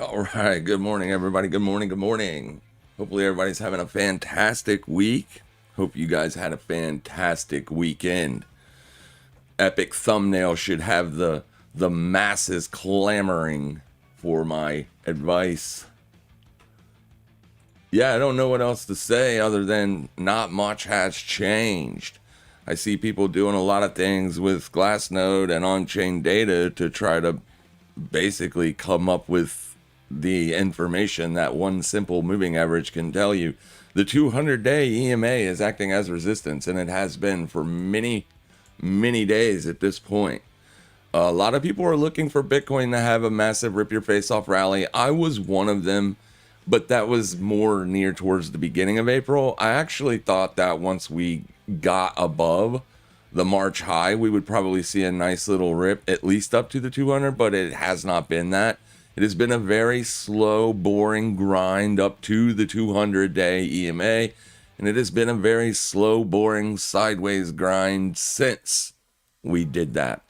All right. Good morning, everybody. Good morning. Good morning. Hopefully, everybody's having a fantastic week. Hope you guys had a fantastic weekend. Epic thumbnail should have the masses clamoring for my advice. Yeah, I don't know what else to say other than not much has changed. I see people doing a lot of things with Glassnode and on-chain data to try to basically come up with the information that one simple moving average can tell you. The 200-day EMA is acting as resistance, and it has been for many, many days at this point. A lot of people are looking for Bitcoin to have a massive rip your face off rally. I was one of them, but that was more near towards the beginning of April. I actually thought that once we got above the March high, we would probably see a nice little rip, at least up to the 200, but it has not been that. It has been a very slow, boring grind up to the 200-day EMA, and it has been a very slow, boring, sideways grind since we did that.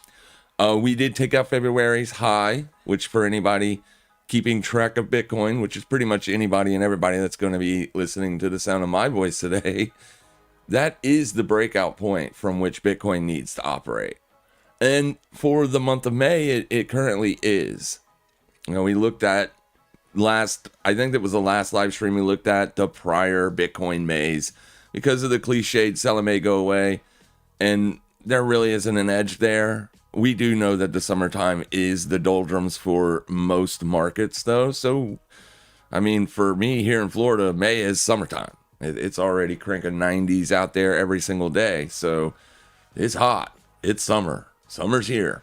We did take out February's high, which for anybody keeping track of Bitcoin, which is pretty much anybody and everybody that's going to be listening to the sound of my voice today, that is the breakout point from which Bitcoin needs to operate. And for the month of May, it currently is. You know, we looked at I think that was the last live stream we looked at the prior Bitcoin Mays because of the cliched sell and may go away. And there really isn't an edge there. We do know that the summertime is the doldrums for most markets, though. So, I mean, for me here in Florida, May is summertime. It's already cranking 90s out there every single day. So it's hot. It's summer. Summer's here.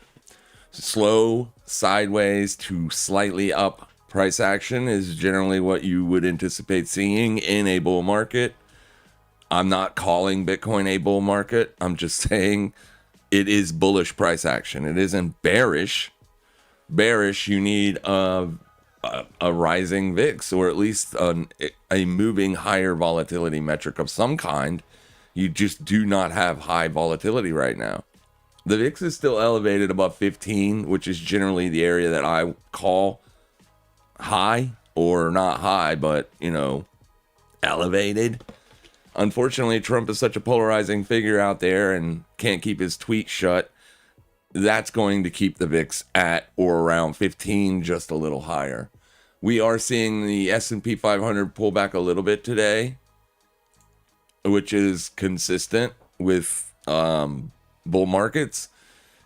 Slow, sideways to slightly up price action is generally what you would anticipate seeing in a bull market. I'm not calling Bitcoin a bull market. I'm just saying it is bullish price action. It isn't bearish. Bearish, you need a rising VIX, or at least a moving higher volatility metric of some kind. You just do not have high volatility right now. The VIX is still elevated above 15, which is generally the area that I call high, or not high, but, elevated. Unfortunately, Trump is such a polarizing figure out there and can't keep his tweet shut. That's going to keep the VIX at or around 15, just a little higher. We are seeing the S&P 500 pull back a little bit today, which is consistent with bull markets.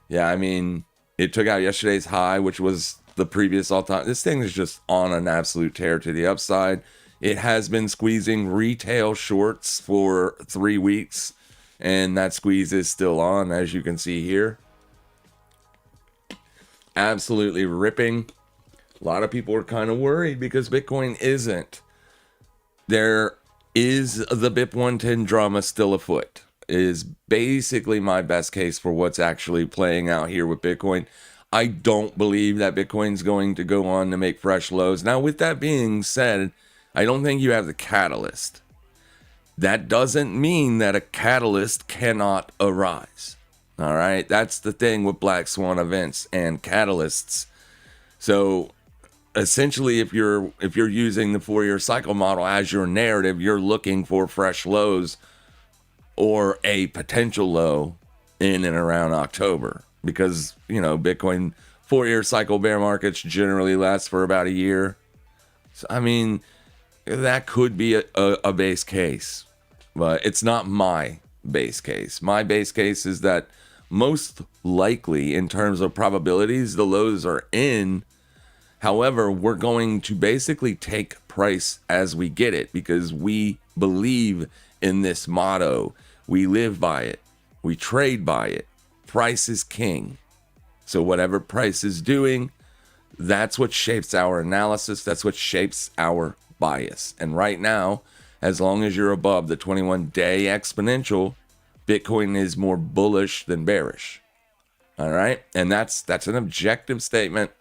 Yeah, I mean, it took out yesterday's high, which was the previous all-time. This thing is just on an absolute tear to the upside. It has been squeezing retail shorts for 3 weeks, and that squeeze is still on, as you can see here. Absolutely ripping. A lot of people are kind of worried because Bitcoin isn't. There is the BIP 110 drama still afoot. Is basically my best case for what's actually playing out here with Bitcoin. I don't believe that Bitcoin's going to go on to make fresh lows. Now, with that being said, I don't think you have the catalyst. That doesn't mean that a catalyst cannot arise. All right, that's the thing with black swan events and catalysts. So essentially, if you're using the 4-year cycle model as your narrative, you're looking for fresh lows or a potential low in and around October, because Bitcoin 4-year cycle bear markets generally last for about a year. So, I mean, that could be a base case, but it's not my base case. My base case is that most likely, in terms of probabilities, the lows are in. However, we're going to basically take price as we get it because we believe in this motto. We live by it. We trade by it. Price is king. So whatever price is doing, that's what shapes our analysis. That's what shapes our bias. And right now, as long as you're above the 21-day exponential, Bitcoin is more bullish than bearish. All right? And that's an objective statement.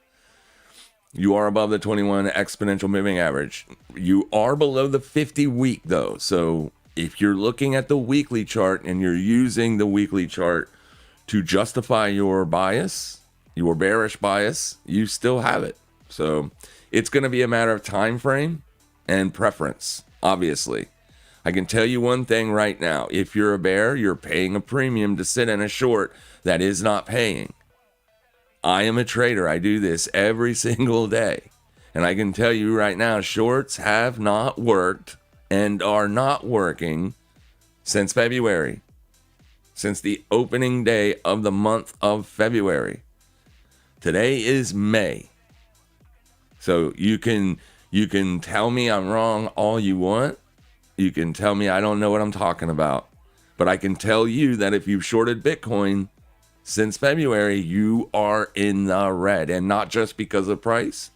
You are above the 21 exponential moving average. You are below the 50-week, though. So if you're looking at the weekly chart and you're using the weekly chart to justify your bias, your bearish bias, you still have it. So it's going to be a matter of time frame and preference, obviously. I can tell you one thing right now. If you're a bear, you're paying a premium to sit in a short that is not paying. I am a trader. I do this every single day. And I can tell you right now, shorts have not worked and are not working since February. Since the opening day of the month of February. Today is May. So you can tell me I'm wrong all you want. You can tell me I don't know what I'm talking about. But I can tell you that if you've shorted Bitcoin since February, you are in the red. And not just because of price,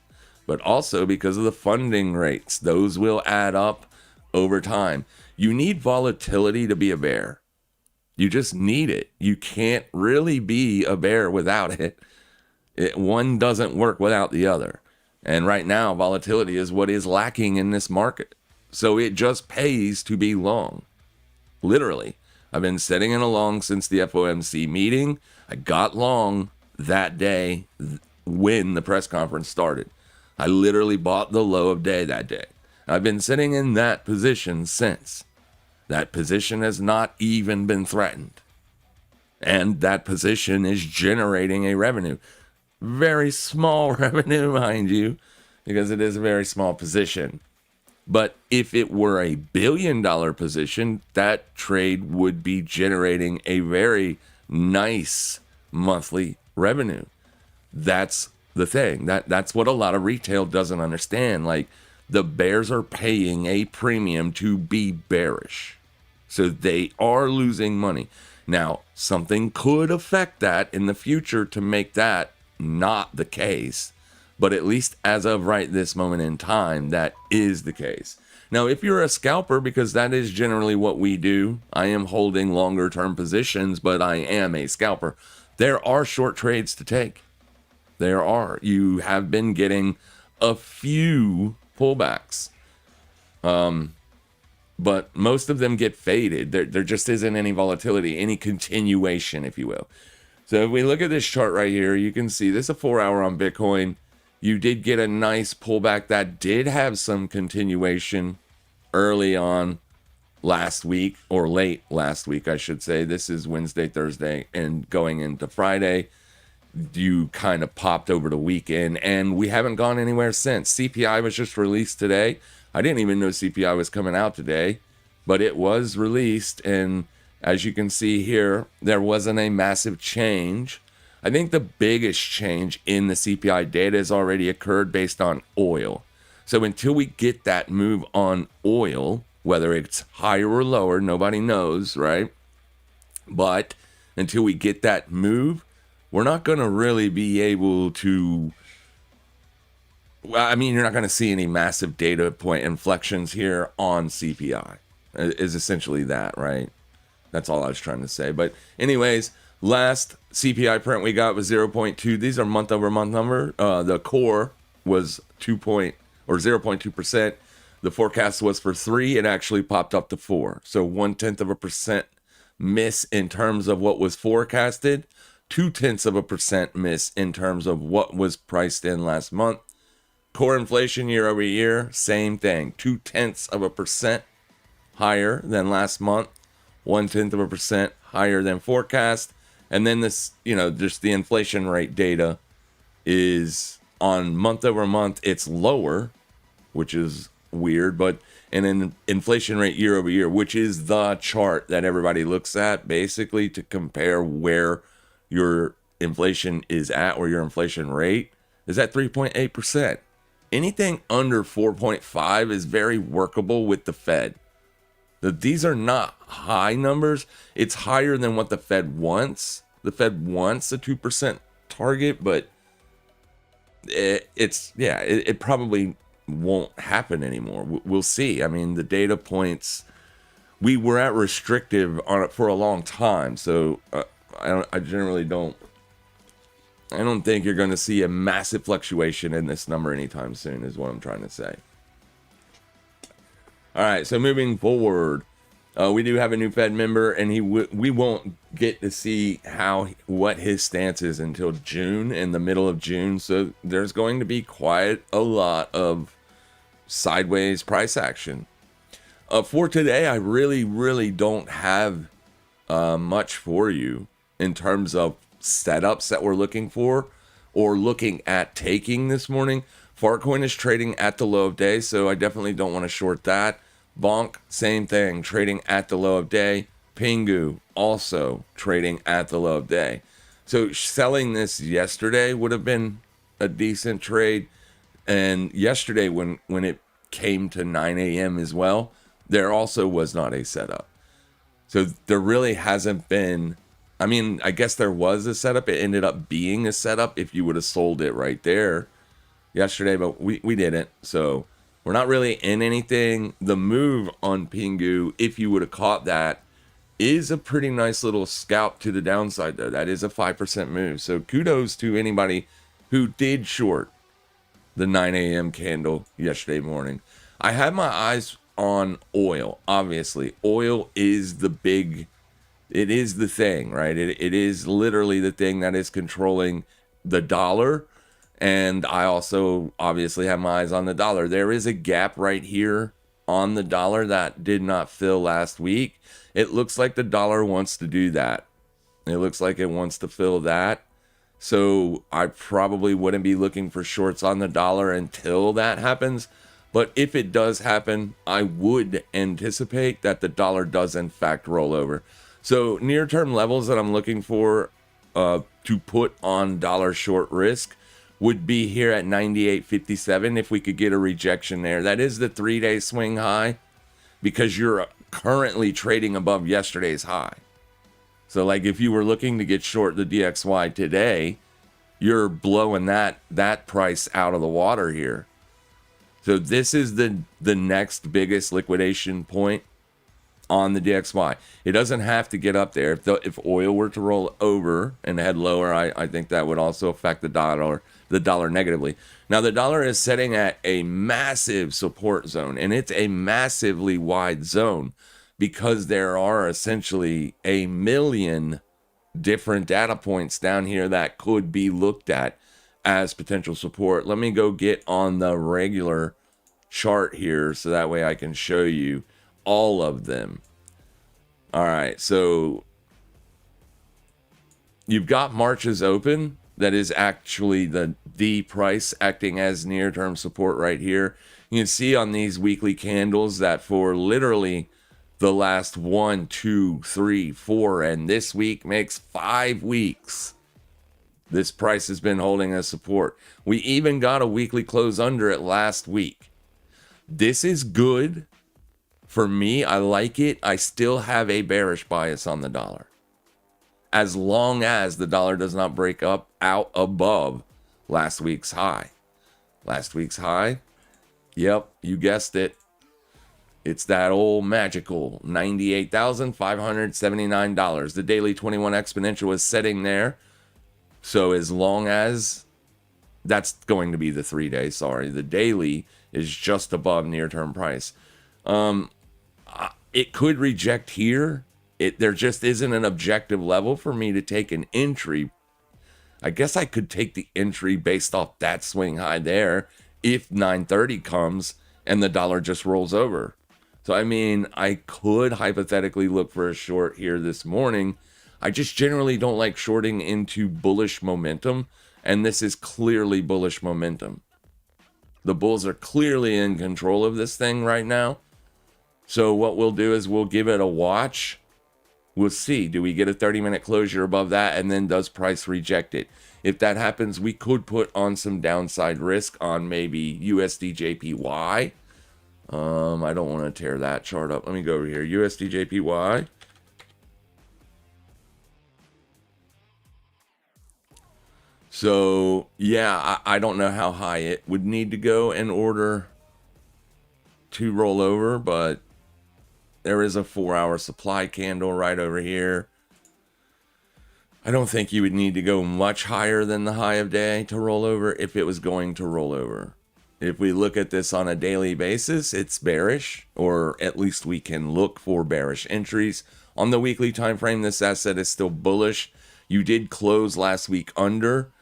but also because of the funding rates. Those will add up over time. You need volatility to be a bear. You just need it. You can't really be a bear without it. One doesn't work without the other. And right now, volatility is what is lacking in this market. So it just pays to be long. Literally. I've been sitting in a long since the FOMC meeting. I got long that day when the press conference started. I literally bought the low of day that day. I've been sitting in that position since. That position has not even been threatened. And that position is generating a revenue. Very small revenue, mind you, because it is a very small position. But if it were a $1 billion position, that trade would be generating a very nice monthly revenue. That's the thing. That's what a lot of retail doesn't understand. Like, the bears are paying a premium to be bearish. So they are losing money. Now, something could affect that in the future to make that not the case. But at least as of right this moment in time, that is the case. Now, if you're a scalper, because that is generally what we do, I am holding longer term positions, but I am a scalper. There are short trades to take. There are. You have been getting a few pullbacks. But most of them get faded. There just isn't any volatility, any continuation, if you will. So if we look at this chart right here, you can see this is a 4 hour on Bitcoin. You did get a nice pullback that did have some continuation early on last week, or late last week, I should say. This is Wednesday, Thursday, and going into Friday. You kind of popped over the weekend, and we haven't gone anywhere since. CPI was just released today. I didn't even know CPI was coming out today, but it was released, and as you can see here, there wasn't a massive change. I think the biggest change in the CPI data has already occurred based on oil. So until we get that move on oil, whether it's higher or lower, nobody knows, right? But until we get that move, we're not going to really be able to, well, I mean, you're not going to see any massive data point inflections here on CPI. Is essentially that, right? That's all I was trying to say. But anyways, last CPI print we got was 0.2. These are month over month number. The core was 0.2%. The forecast was for 3. It actually popped up to 4. So 0.1% miss in terms of what was forecasted. 0.2% miss in terms of what was priced in last month. Core inflation year over year, same thing. 0.2% higher than last month. 0.1% higher than forecast. And then this, just the inflation rate data is on month over month, it's lower, which is weird, but and then inflation rate year over year, which is the chart that everybody looks at basically to compare where your inflation is at, or your inflation rate is at 3.8%. Anything under 4.5 is very workable with the Fed. These are not high numbers. It's higher than what the Fed wants. The Fed wants a 2% target, but it probably won't happen anymore. We'll see. I mean, the data points, we were at restrictive on it for a long time. So I don't think you're going to see a massive fluctuation in this number anytime soon, is what I'm trying to say. All right, so moving forward, We do have a new Fed member, and we won't get to see what his stance is until June, in the middle of June. So there's going to be quite a lot of sideways price action. For today, I really don't have much for you in terms of setups that we're looking for or looking at taking this morning. Farcoin is trading at the low of day, so I definitely don't want to short that. Bonk, same thing, trading at the low of day. Pingu, also trading at the low of day. So selling this yesterday would have been a decent trade. And yesterday, when it came to 9 a.m. as well, there also was not a setup. So there really hasn't been, I mean, I guess there was a setup. It ended up being a setup if you would have sold it right there yesterday, but we didn't. So we're not really in anything. The move on Pingu, if you would have caught that, is a pretty nice little scalp to the downside, though. That is a 5% move. So kudos to anybody who did short the 9 a.m. candle yesterday morning. I had my eyes on oil. Obviously, oil is the big, it is the thing, right? It is literally the thing that is controlling the dollar. And I also obviously have my eyes on the dollar. There is a gap right here on the dollar that did not fill last week. It looks like the dollar wants to do that. It looks like it wants to fill that. So I probably wouldn't be looking for shorts on the dollar until that happens. But if it does happen, I would anticipate that the dollar does in fact roll over. So near-term levels that I'm looking for to put on dollar short risk would be here at 98.57 if we could get a rejection there. That is the 3-day swing high because you're currently trading above yesterday's high. So like if you were looking to get short the DXY today, you're blowing that price out of the water here. So this is the next biggest liquidation point on the DXY. It doesn't have to get up there. If oil were to roll over and head lower, I think that would also affect the dollar negatively. Now the dollar is setting at a massive support zone, and it's a massively wide zone because there are essentially a million different data points down here that could be looked at as potential support. Let me go get on the regular chart here so that way I can show you all of them. All right, so you've got Marches open. That is actually the price acting as near-term support right here. You can see on these weekly candles that for literally the last 1, 2, 3, 4, and this week makes 5 weeks, this price has been holding as support. We even got a weekly close under it last week. This is good. For me, I like it. I still have a bearish bias on the dollar, as long as the dollar does not break up out above last week's high. Last week's high, yep, you guessed it. It's that old magical $98,579. The daily 21 exponential is setting there. So as long as that's going to be the 3-day, the daily is just above near-term price. It could reject here. There just isn't an objective level for me to take an entry. I guess I could take the entry based off that swing high there if 930 comes and the dollar just rolls over. So, I mean, I could hypothetically look for a short here this morning. I just generally don't like shorting into bullish momentum, and this is clearly bullish momentum. The bulls are clearly in control of this thing right now. So what we'll do is we'll give it a watch. We'll see. Do we get a 30-minute closure above that? And then does price reject it? If that happens, we could put on some downside risk on maybe USD JPY. I don't want to tear that chart up. Let me go over here. USD JPY. So, yeah, I don't know how high it would need to go in order to roll over, but there is a 4-hour supply candle right over here. I don't think you would need to go much higher than the high of day to roll over if it was going to roll over. If we look at this on a daily basis, it's bearish, or at least we can look for bearish entries. On the weekly time frame, this asset is still bullish. You did close last week under,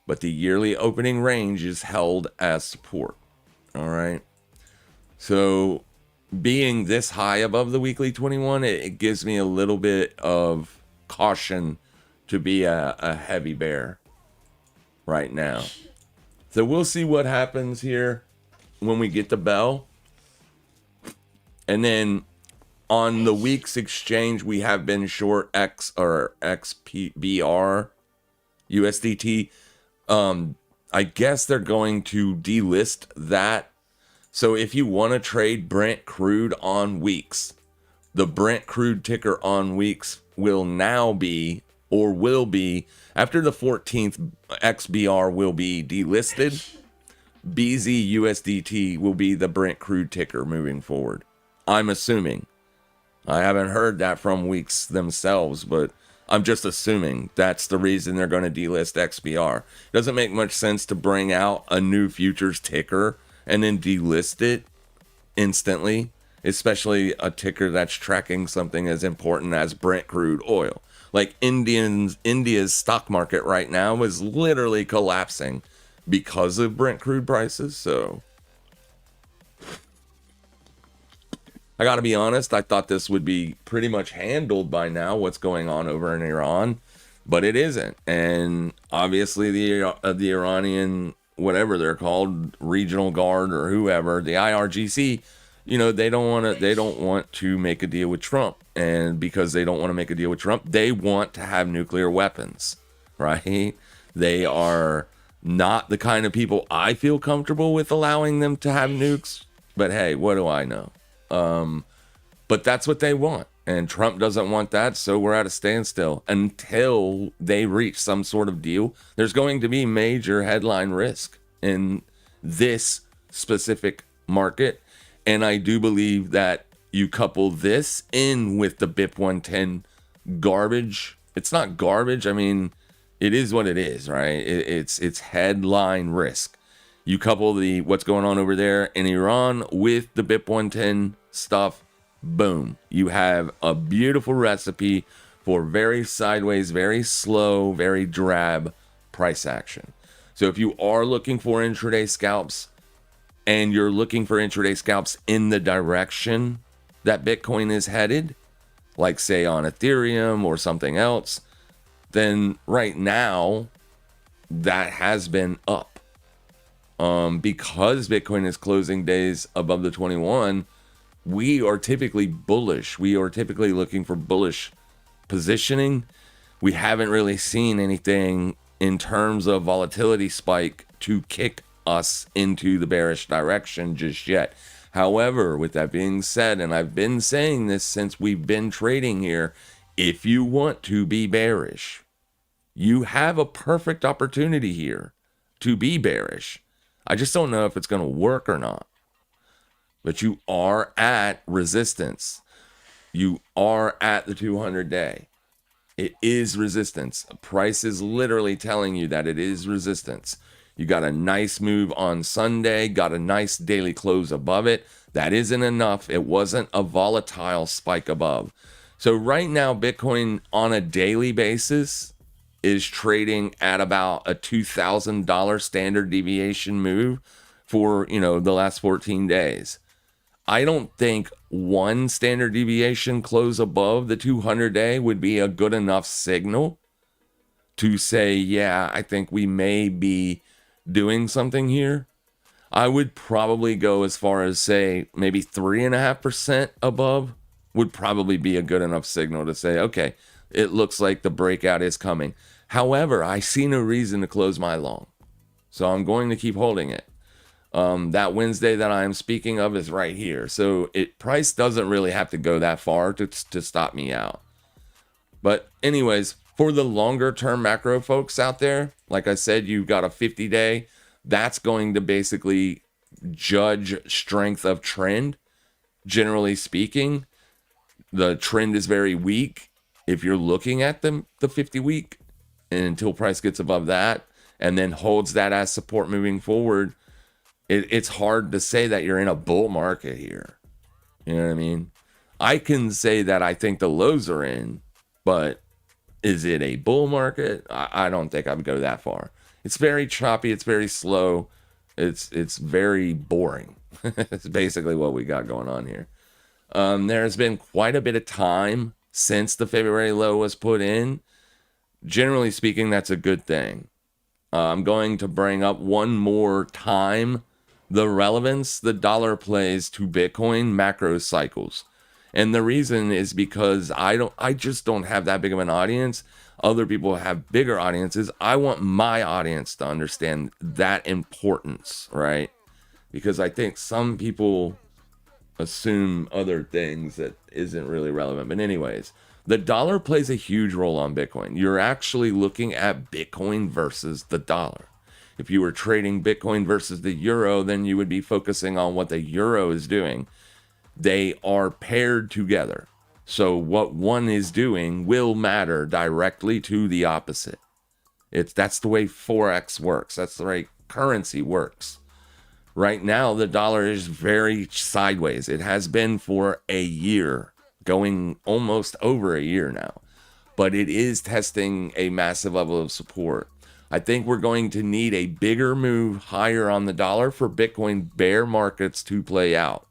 but the yearly opening range is held as support. All right. So being this high above the weekly 21, it gives me a little bit of caution to be a heavy bear right now. So we'll see what happens here when we get the bell. And then on the week's exchange, we have been short XPBR USDT. I guess they're going to delist that. So if you want to trade Brent crude on weeks, the Brent crude ticker on weeks will now be, or will be, after the 14th, XBR will be delisted. BZUSDT will be the Brent crude ticker moving forward. I'm assuming. I haven't heard that from weeks themselves, but I'm just assuming that's the reason they're going to delist XBR. It doesn't make much sense to bring out a new futures ticker and then delist it instantly, especially a ticker that's tracking something as important as Brent crude oil. Like India's stock market right now is literally collapsing because of Brent crude prices. So I got to be honest, I thought this would be pretty much handled by now, what's going on over in Iran, but it isn't. And obviously the Iranian, whatever they're called, regional guard or whoever, the IRGC, they don't want to make a deal with Trump. And because they don't want to make a deal with Trump, they want to have nuclear weapons, right? They are not the kind of people I feel comfortable with allowing them to have nukes. But hey, what do I know? But that's what they want. And Trump doesn't want that, so we're at a standstill. Until they reach some sort of deal, there's going to be major headline risk in this specific market. And I do believe that you couple this in with the BIP 110 garbage. It's not garbage. I mean, it is what it is, right? It's headline risk. You couple what's going on over there in Iran with the BIP 110 stuff, boom. You have a beautiful recipe for very sideways, very slow, very drab price action. So if you are looking for intraday scalps, and you're looking for intraday scalps in the direction that Bitcoin is headed, like say on Ethereum or something else, then right now that has been up. Because Bitcoin is closing days above the 21, we are typically bullish. We are typically looking for bullish positioning. We haven't really seen anything in terms of volatility spike to kick us into the bearish direction just yet. However, with that being said, and I've been saying this since we've been trading here, if you want to be bearish, you have a perfect opportunity here to be bearish. I just don't know if it's going to work or not. But you are at resistance. You are at the 200-day. It is resistance. Price is literally telling you that it is resistance. You got a nice move on Sunday, got a nice daily close above it. That isn't enough. It wasn't a volatile spike above. So right now, Bitcoin on a daily basis is trading at about a $2,000 standard deviation move for, the last 14 days. I don't think one standard deviation close above the 200-day would be a good enough signal to say, yeah, I think we may be doing something here. I would probably go as far as say maybe 3.5% above would probably be a good enough signal to say, okay, it looks like the breakout is coming. However, I see no reason to close my long, so I'm going to keep holding it. That Wednesday that I am speaking of is right here, so price doesn't really have to go that far to stop me out. But anyways, for the longer term macro folks out there, like I said, you've got a 50-day. That's going to basically judge strength of trend. Generally speaking, the trend is very weak if you're looking at the 50-week, and until price gets above that and then holds that as support moving forward, it's hard to say that you're in a bull market here. You know what I mean? I can say that I think the lows are in, but is it a bull market? I don't think I would go that far. It's very choppy. It's very slow. It's very boring. It's basically what we got going on here. There's been quite a bit of time since the February low was put in. Generally speaking, that's a good thing. I'm going to bring up one more time the relevance the dollar plays to Bitcoin macro cycles. And the reason is because I just don't have that big of an audience. Other people have bigger audiences. I want my audience to understand that importance, right? Because I think some people assume other things that isn't really relevant. But anyways, the dollar plays a huge role on Bitcoin. You're actually looking at Bitcoin versus the dollar. If you were trading Bitcoin versus the euro, then you would be focusing on what the euro is doing. They are paired together. So what one is doing will matter directly to the opposite. That's the way Forex works. That's the way currency works. Right now, the dollar is very sideways. It has been for a year, going almost over a year now. But it is testing a massive level of support. I think we're going to need a bigger move higher on the dollar for Bitcoin bear markets to play out.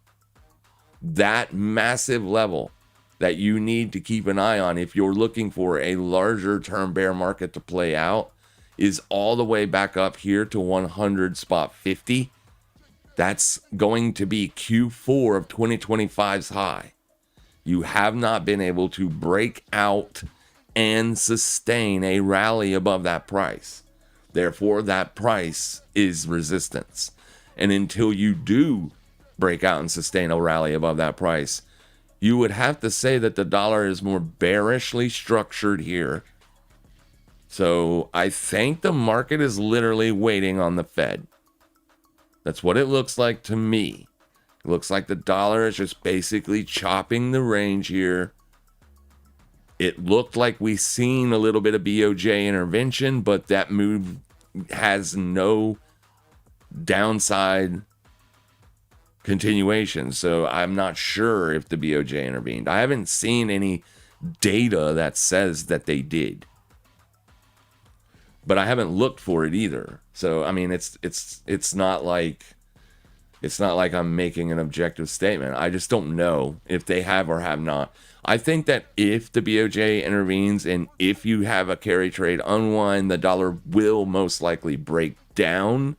That massive level that you need to keep an eye on if you're looking for a larger term bear market to play out is all the way back up here to 100.50. That's going to be Q4 of 2025's high. You have not been able to break out and sustain a rally above that price. Therefore, that price is resistance. And until you do break out and sustain a rally above that price, you would have to say that the dollar is more bearishly structured here. So I think the market is literally waiting on the Fed. That's what it looks like to me. It looks like the dollar is just basically chopping the range here. It looked like we seen a little bit of BOJ intervention, but that move has no downside continuation. So I'm not sure if the BOJ intervened. I haven't seen any data that says that they did, but I haven't looked for it either. So I mean, it's not like I'm making an objective statement. I just don't know if they have or have not. I think that if the BOJ intervenes and if you have a carry trade unwind, the dollar will most likely break down.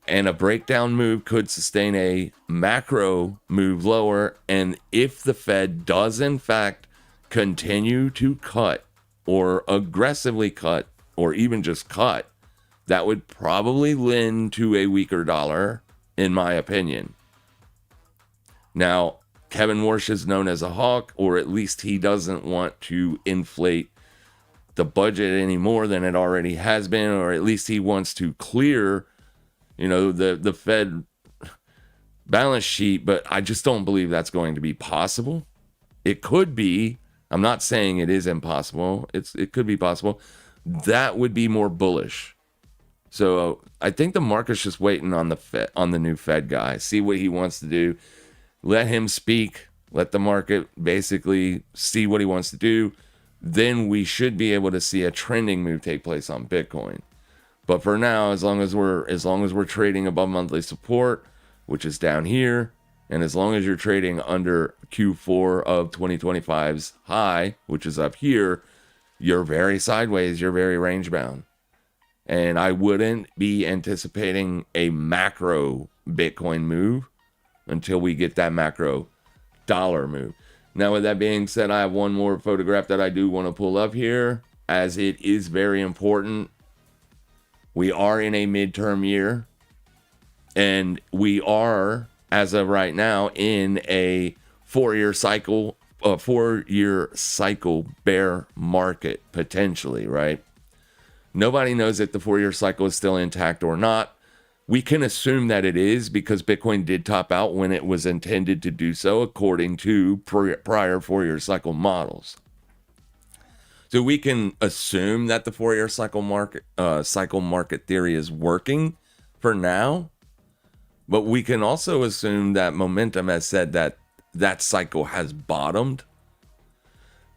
And a breakdown move could sustain a macro move lower. And if the Fed does, in fact, continue to cut or aggressively cut or even just cut, that would probably lend to a weaker dollar, in my opinion. Now, Kevin Warsh is known as a hawk, or at least he doesn't want to inflate the budget any more than it already has been, or at least he wants to clear, the Fed balance sheet, but I just don't believe that's going to be possible. It could be. I'm not saying it is impossible. It could be possible. That would be more bullish. So I think the market's just waiting on the new Fed guy. See what he wants to do. Let him speak. Let the market basically see what he wants to do. Then we should be able to see a trending move take place on Bitcoin. But for now, as long as we're trading above monthly support, which is down here, and as long as you're trading under Q4 of 2025's high, which is up here, you're very sideways, you're very range bound. And I wouldn't be anticipating a macro Bitcoin move until we get that macro dollar move. Now, with that being said, I have one more photograph that I do want to pull up here, as it is very important. We are in a midterm year, and we are, as of right now, in a 4-year cycle bear market, potentially, right? Nobody knows if the 4-year cycle is still intact or not. We can assume that it is because Bitcoin did top out when it was intended to do so, according to prior 4-year cycle models. So we can assume that the 4-year cycle market theory is working for now. But we can also assume that momentum has said that that cycle has bottomed.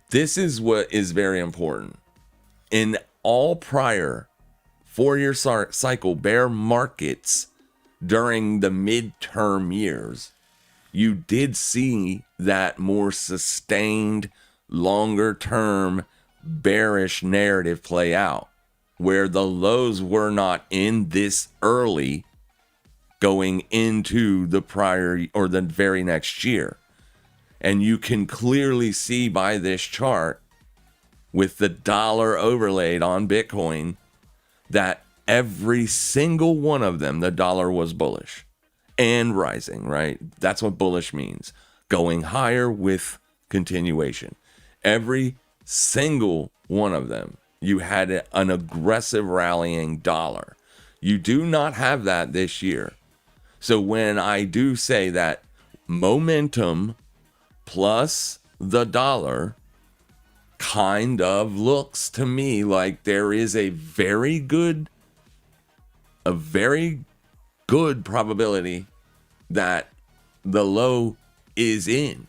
This is what is very important. In all prior 4-year cycle bear markets during the midterm years, you did see that more sustained, longer term bearish narrative play out, where the lows were not in this early going into the prior or the very next year. And you can clearly see by this chart with the dollar overlaid on Bitcoin that every single one of them, the dollar was bullish and rising, right? That's what bullish means. Going higher with continuation. Every single one of them, you had an aggressive rallying dollar. You do not have that this year. So when I do say that momentum plus the dollar kind of looks to me like there is a very good probability that the low is in.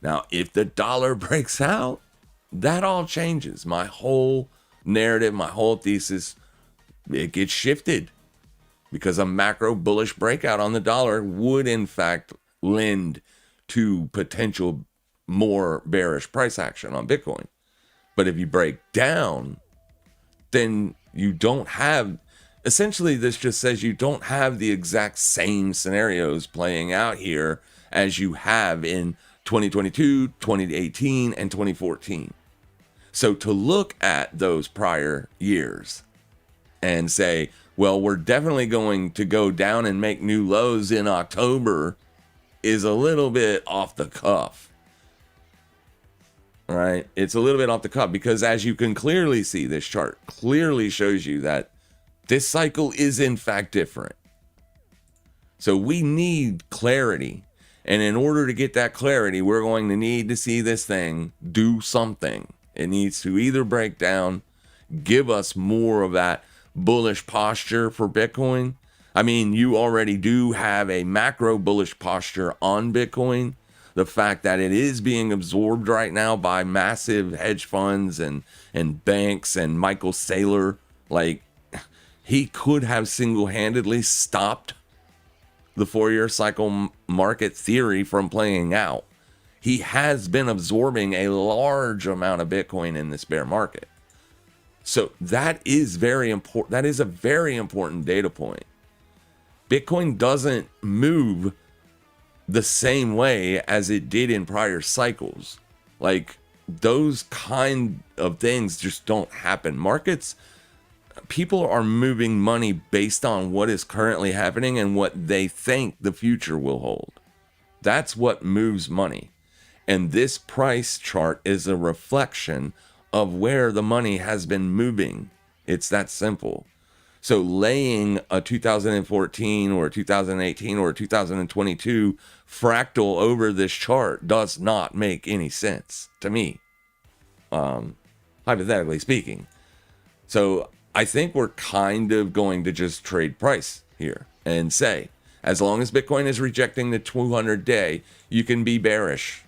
Now, if the dollar breaks out, that all changes. My whole narrative, my whole thesis, it gets shifted, because a macro bullish breakout on the dollar would in fact lend to potential more bearish price action on Bitcoin. But if you break down, then you don't have, essentially this just says you don't have the exact same scenarios playing out here as you have in 2022, 2018, and 2014. So to look at those prior years and say, well, we're definitely going to go down and make new lows in October is a little bit off the cuff. Right? It's a little bit off the cuff, because as you can clearly see, this chart clearly shows you that this cycle is in fact different. So we need clarity. And in order to get that clarity, we're going to need to see this thing do something. It needs to either break down, give us more of that bullish posture for Bitcoin. I mean, you already do have a macro bullish posture on Bitcoin. The fact that it is being absorbed right now by massive hedge funds and banks and Michael Saylor, like, he could have single-handedly stopped the 4-year cycle market theory from playing out. He has been absorbing a large amount of Bitcoin in this bear market. So that is very important. That is a very important data point. Bitcoin doesn't move the same way as it did in prior cycles. Like, those kind of things just don't happen. Markets, people are moving money based on what is currently happening and what they think the future will hold. That's what moves money. And this price chart is a reflection of where the money has been moving. It's that simple. So laying a 2014 or 2018 or 2022 fractal over this chart does not make any sense to me, hypothetically speaking. So I think we're kind of going to just trade price here and say, as long as Bitcoin is rejecting the 200-day, you can be bearish.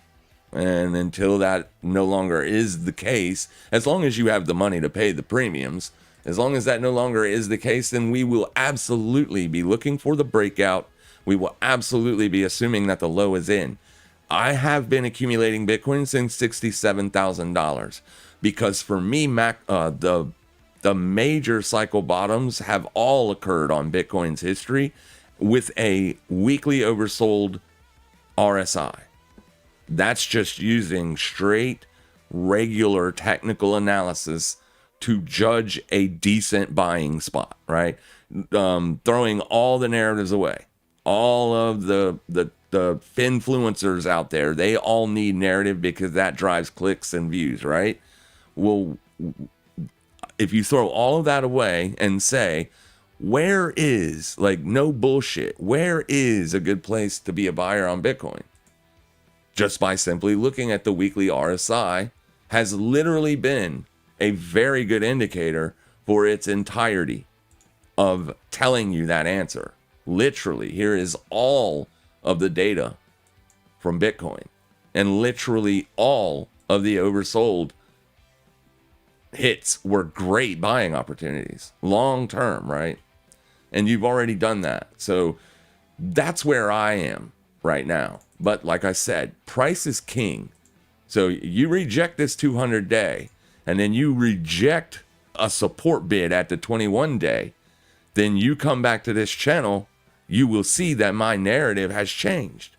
And until that no longer is the case, as long as you have the money to pay the premiums, as long as that no longer is the case, then we will absolutely be looking for the breakout. We will absolutely be assuming that the low is in. I have been accumulating Bitcoin since $67,000 because for me, the major cycle bottoms have all occurred on Bitcoin's history with a weekly oversold RSI. That's just using straight, regular technical analysis to judge a decent buying spot, right? Throwing all the narratives away. All of the finfluencers out there, they all need narrative because that drives clicks and views, right? Well, if you throw all of that away and say, where is, like, no bullshit, where is a good place to be a buyer on Bitcoin? Just by simply looking at the weekly RSI has literally been a very good indicator for its entirety of telling you that answer. Literally, here is all of the data from Bitcoin. And literally all of the oversold hits were great buying opportunities. Long term, right? And you've already done that. So that's where I am right now. But like I said, price is king. So you reject this 200 day, and then you reject a support bid at the 21 day, then you come back to this channel, you will see that my narrative has changed.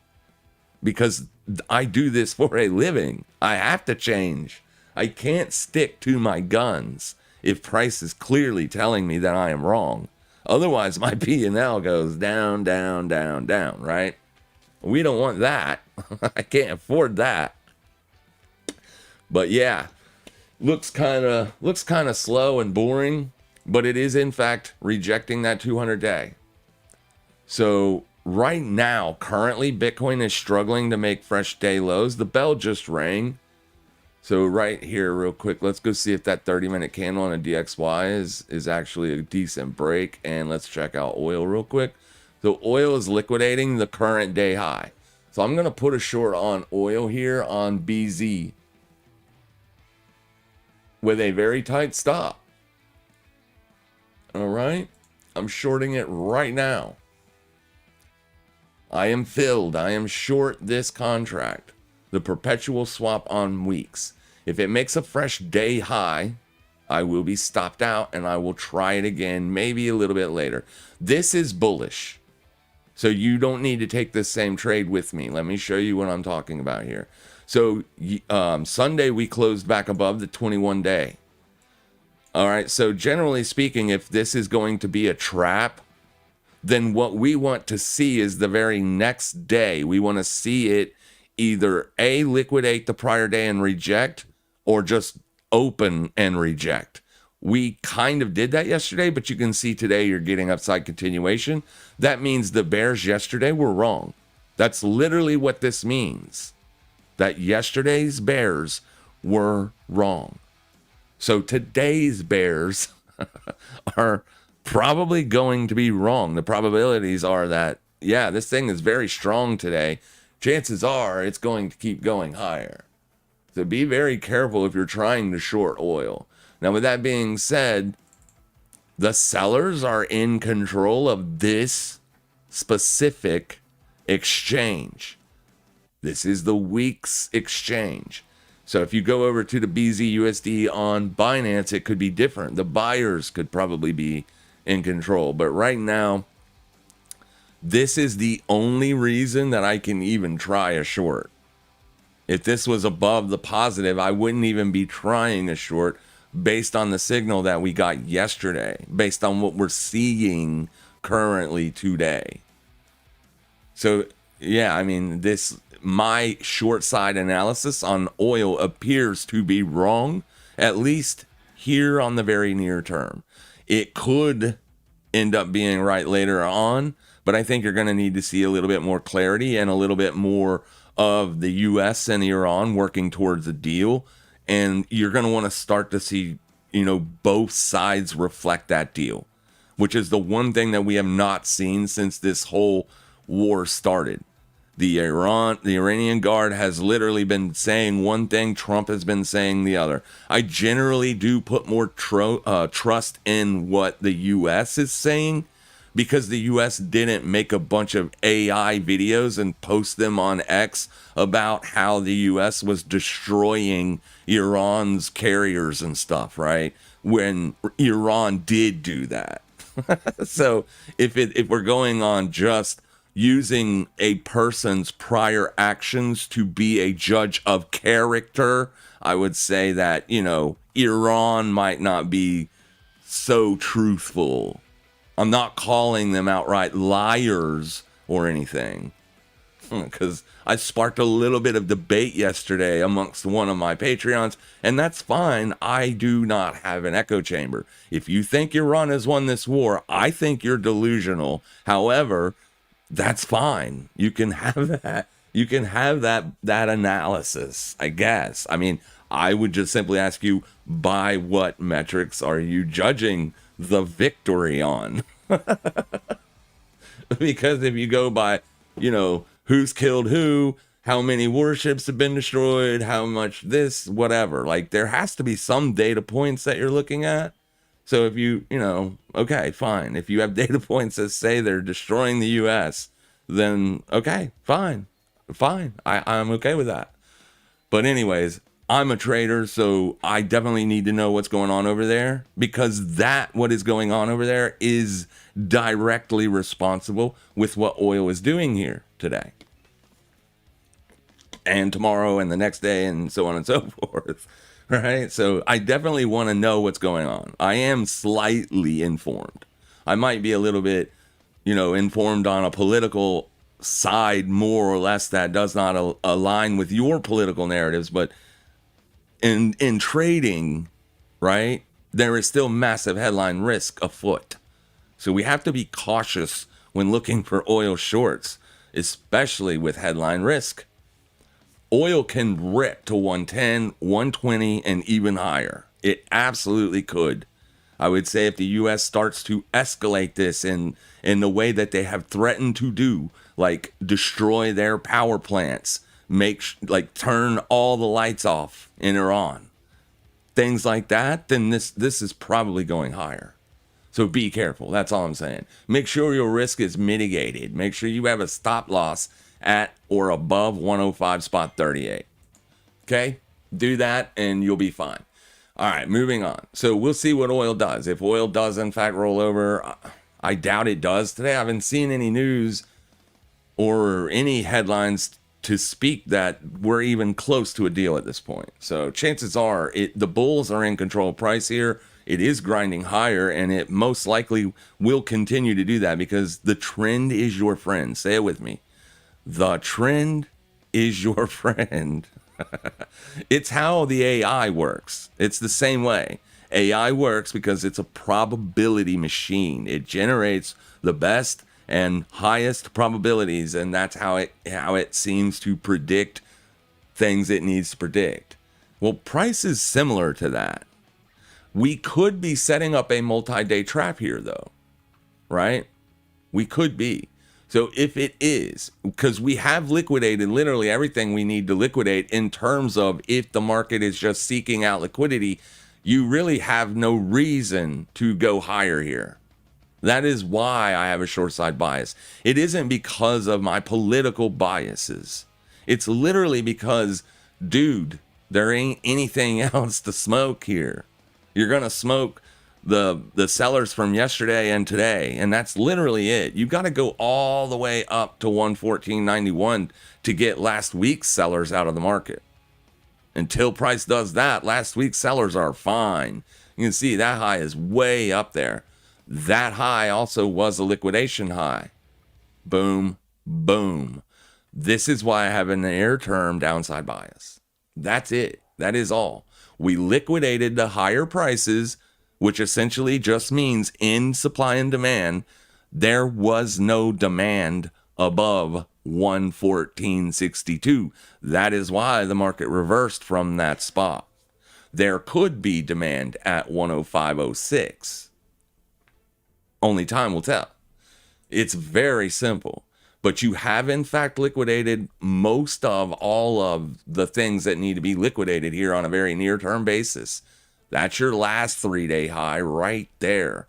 Because I do this for a living. I have to change. I can't stick to my guns if price is clearly telling me that I am wrong. Otherwise, my P&L goes down, down, down, down, right? We don't want that. I can't afford that. But yeah, looks kind of slow and boring, but it is in fact rejecting that 200 day. So right now, currently, Bitcoin is struggling to make fresh day lows. The bell just rang. So right here, real quick, let's go see if that 30-minute candle on a DXY is actually a decent break. And let's check out oil real quick. So oil is liquidating the current day high. So I'm going to put a short on oil here on BZ with a very tight stop. All right. I'm shorting it right now. I am filled. I am short this contract. The perpetual swap on weeks. If it makes a fresh day high, I will be stopped out and I will try it again, maybe a little bit later. This is bullish. So you don't need to take this same trade with me. Let me show you what I'm talking about here. So Sunday we closed back above the 21 day. All right. So generally speaking, if this is going to be a trap, then what we want to see is the very next day. We want to see it either A, liquidate the prior day and reject, or just open and reject. We kind of did that yesterday, but you can see today you're getting upside continuation. That means the bears yesterday were wrong. That's literally what this means. That yesterday's bears were wrong. So today's bears are probably going to be wrong. The probabilities are that, yeah, this thing is very strong today. Chances are it's going to keep going higher. So be very careful if you're trying to short oil. Now, with that being said, the sellers are in control of this specific exchange. This is the week's exchange. So if you go over to the BZUSD on Binance, it could be different. The buyers could probably be in control. But right now, this is the only reason that I can even try a short. If this was above the positive, I wouldn't even be trying a short based on the signal that we got yesterday, based on what we're seeing currently today. So, yeah, I mean, my short side analysis on oil appears to be wrong, at least here on the very near term. It could end up being right later on, but I think you're going to need to see a little bit more clarity and a little bit more of the U.S. and Iran working towards a deal. And you're going to want to start to see, both sides reflect that deal, which is the one thing that we have not seen since this whole war started. The Iranian Guard has literally been saying one thing, Trump has been saying the other. I generally do put more trust in what the U.S. is saying, because the U.S. didn't make a bunch of AI videos and post them on X about how the U.S. was destroying Iran's carriers and stuff, right? When Iran did do that. So if we're going on just using a person's prior actions to be a judge of character, I would say that, Iran might not be so truthful. I'm not calling them outright liars or anything, because I sparked a little bit of debate yesterday amongst one of my Patreons, and that's fine. I do not have an echo chamber. If you think Iran has won this war, I think you're delusional. However, that's fine. You can have that. You can have that analysis, I guess. I mean, I would just simply ask you, by what metrics are you judging the victory on? Because if you go by, who's killed who, how many warships have been destroyed, how much this, whatever, like there has to be some data points that you're looking at. So if okay, fine. If you have data points that say they're destroying the US, then okay, fine. I'm okay with that. But anyways, I'm a trader, so I definitely need to know what's going on over there, because what is going on over there is directly responsible with what oil is doing here today and tomorrow and the next day and so on and so forth. Right? So I definitely want to know what's going on. I am slightly informed. I might be a little bit, informed on a political side more or less that does not align with your political narratives, but in trading, right, there is still massive headline risk afoot. So we have to be cautious when looking for oil shorts, especially with headline risk. Oil can rip to 110, 120, and even higher. It absolutely could. I would say if the U.S. starts to escalate this in the way that they have threatened to do, like destroy their power plants, turn all the lights off in Iran, things like that, then this is probably going higher. So be careful. That's all I'm saying. Make sure your risk is mitigated. Make sure you have a stop loss at or above 105 spot 38. Okay? Do that and you'll be fine. All right, moving on. So we'll see what oil does. If oil does in fact roll over, I doubt it does today. I haven't seen any news or any headlines to speak that we're even close to a deal at this point. So chances are the bulls are in control of price here. It is grinding higher, and it most likely will continue to do that because the trend is your friend. Say it with me. The trend is your friend. It's how the AI works. It's the same way. AI works because it's a probability machine. It generates the best and highest probabilities, and that's how it seems to predict things it needs to predict. Well, price is similar to that. We could be setting up a multi-day trap here, though, right? We could be. So if it is, because we have liquidated literally everything we need to liquidate in terms of if the market is just seeking out liquidity, you really have no reason to go higher here. That is why I have a short side bias. It isn't because of my political biases. It's literally because, dude, there ain't anything else to smoke here. You're going to smoke the sellers from yesterday and today, and that's literally it. You've got to go all the way up to 114.91 to get last week's sellers out of the market. Until price does that, last week's sellers are fine. You can see that high is way up there. That high also was a liquidation high. Boom, boom. This is why I have an near-term downside bias. That's it. That is all. We liquidated the higher prices, which essentially just means in supply and demand, there was no demand above 114.62. That is why the market reversed from that spot. There could be demand at 105.06. Only time will tell. It's very simple. But you have, in fact, liquidated most of all of the things that need to be liquidated here on a very near-term basis. That's your last 3-day high right there.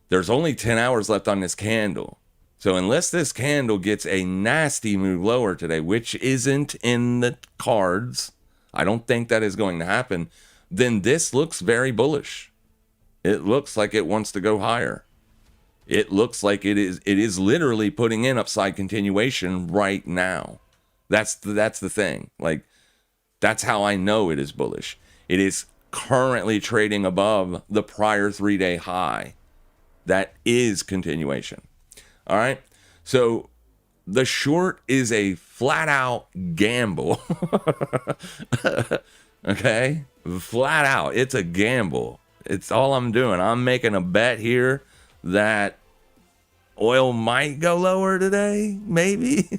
There's only 10 hours left on this candle. So unless this candle gets a nasty move lower today, which isn't in the cards, I don't think that is going to happen, then this looks very bullish. It looks like it wants to go higher. It looks like it is literally putting in upside continuation right now. That's the thing. Like, that's how I know it is bullish. It is currently trading above the prior 3-day high. That is continuation. All right. So the short is a flat out gamble. Okay. Flat out. It's a gamble. It's all I'm doing. I'm making a bet here that oil might go lower today. Maybe.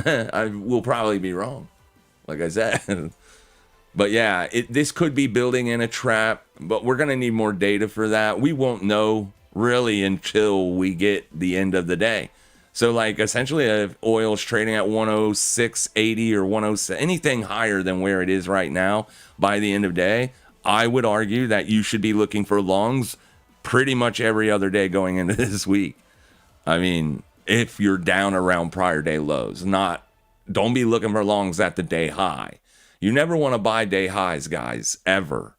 I will probably be wrong, like I said. But yeah, this could be building in a trap, but we're going to need more data for that. We won't know really until we get the end of the day. So like essentially if oil's trading at 106.80 or 107, anything higher than where it is right now by the end of day, I would argue that you should be looking for longs pretty much every other day going into this week. I mean, if you're down around prior day lows, don't be looking for longs at the day high. You never want to buy day highs, guys, ever,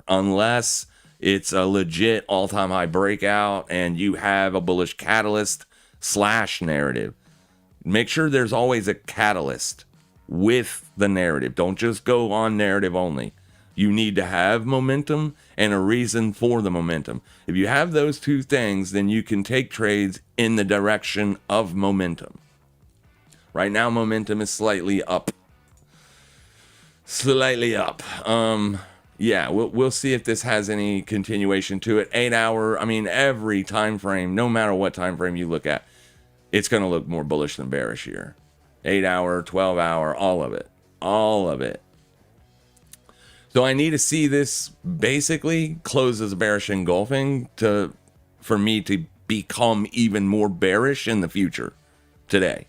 unless it's a legit all-time high breakout and you have a bullish catalyst / narrative. Make sure there's always a catalyst with the narrative. Don't just go on narrative only. You need to have momentum and a reason for the momentum. If you have those two things, then you can take trades in the direction of momentum. Right now, momentum is slightly up. Yeah, we'll see if this has any continuation to it. 8 hour, I mean, every time frame, no matter what time frame you look at, it's going to look more bullish than bearish here. 8 hour, 12 hour, all of it. So I need to see this basically close as bearish engulfing for me to become even more bearish in the future today.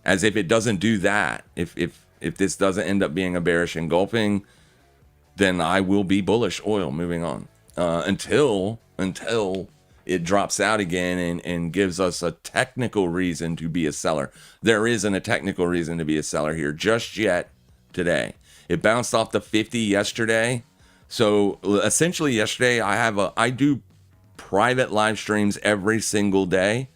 As if it doesn't do that, if this doesn't end up being a bearish engulfing, then I will be bullish oil moving on until it drops out again and gives us a technical reason to be a seller. There isn't a technical reason to be a seller here just yet today. It bounced off the 50 yesterday. So essentially yesterday I do private live streams every single day,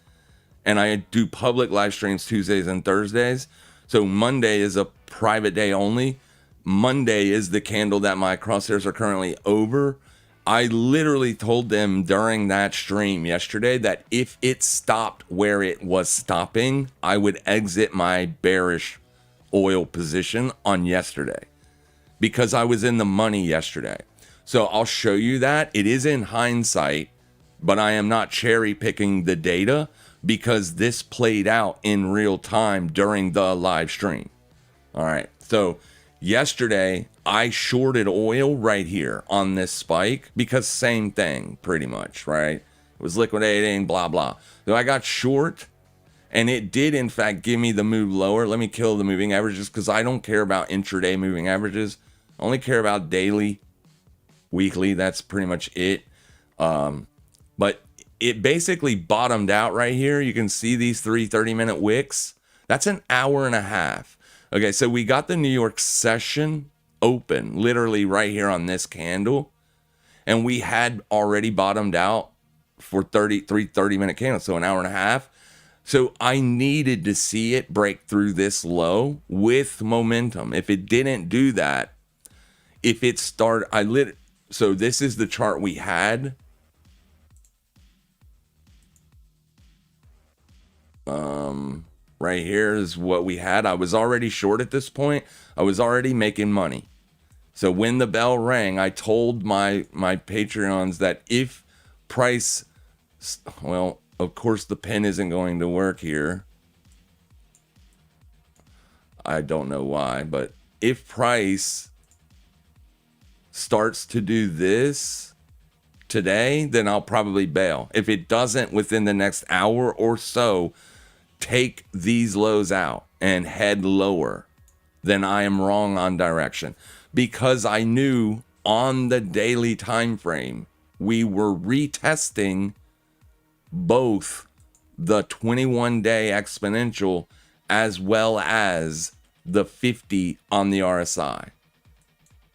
and I do public live streams Tuesdays and Thursdays. So Monday is a private day only. Monday is the candle that my crosshairs are currently over. I literally told them during that stream yesterday that if it stopped where it was stopping, I would exit my bearish oil position on yesterday because I was in the money yesterday. So I'll show you that. It is in hindsight, but I am not cherry picking the data because this played out in real time during the live stream. All right. So yesterday, I shorted oil right here on this spike because same thing, pretty much, right? It was liquidating, blah, blah. So I got short, and it did, in fact, give me the move lower. Let me kill the moving averages because I don't care about intraday moving averages. I only care about daily, weekly. That's pretty much it. But it basically bottomed out right here. You can see these 3 30-minute wicks. That's an hour and a half. Okay, so we got the New York session open, literally right here on this candle. And we had already bottomed out for 3 30-minute candles, so an hour and a half. So I needed to see it break through this low with momentum. If it didn't do that, if it started, so this is the chart we had. Right here is what we had. I was already short at this point. I was already making money. So when the bell rang, I told my Patreons that if price, well, of course the pen isn't going to work here. I don't know why, but if price starts to do this today, then I'll probably bail. If it doesn't within the next hour or so, take these lows out and head lower, then I am wrong on direction, because I knew on the daily time frame we were retesting both the 21-day exponential as well as the 50 on the RSI.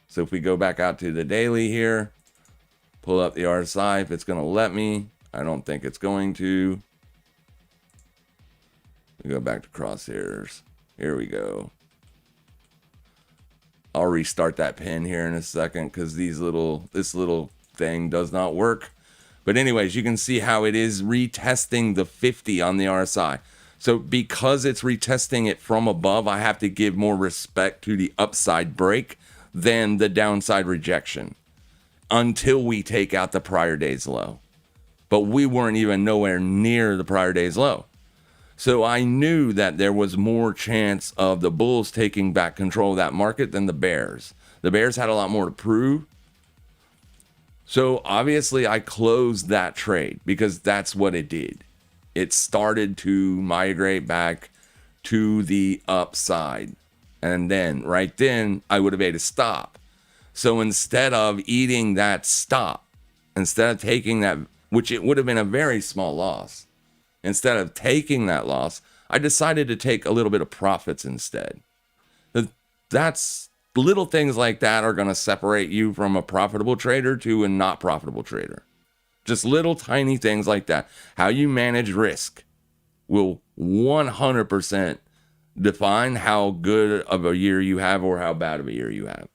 So if we go back out to the daily here, pull up the RSI, if it's going to let me, I don't think it's going to. We go back to crosshairs. Here we go. I'll restart that pen here in a second because this little thing does not work. But anyways, you can see how it is retesting the 50 on the RSI. So because it's retesting it from above, I have to give more respect to the upside break than the downside rejection until we take out the prior day's low. But we weren't even nowhere near the prior day's low. So I knew that there was more chance of the bulls taking back control of that market than the bears. The bears had a lot more to prove. So obviously I closed that trade because that's what it did. It started to migrate back to the upside. And then right then I would have made a stop. So instead of eating that stop, instead of taking that, which it would have been a very small loss, instead of taking that loss, I decided to take a little bit of profits instead. That's little things like that are going to separate you from a profitable trader to a not profitable trader. Just little tiny things like that. How you manage risk will 100% define how good of a year you have or how bad of a year you have.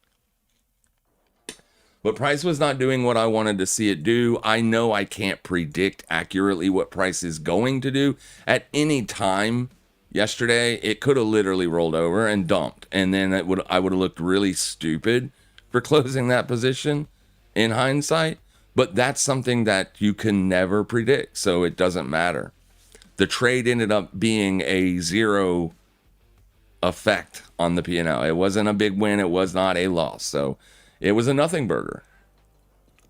But price was not doing what I wanted to see it do. I know I can't predict accurately what price is going to do at any time. Yesterday, it could have literally rolled over and dumped, and then I would have looked really stupid for closing that position in hindsight. But that's something that you can never predict, so it doesn't matter. The trade ended up being a zero effect on the P&L. It wasn't a big win. It was not a loss. So it was a nothing burger.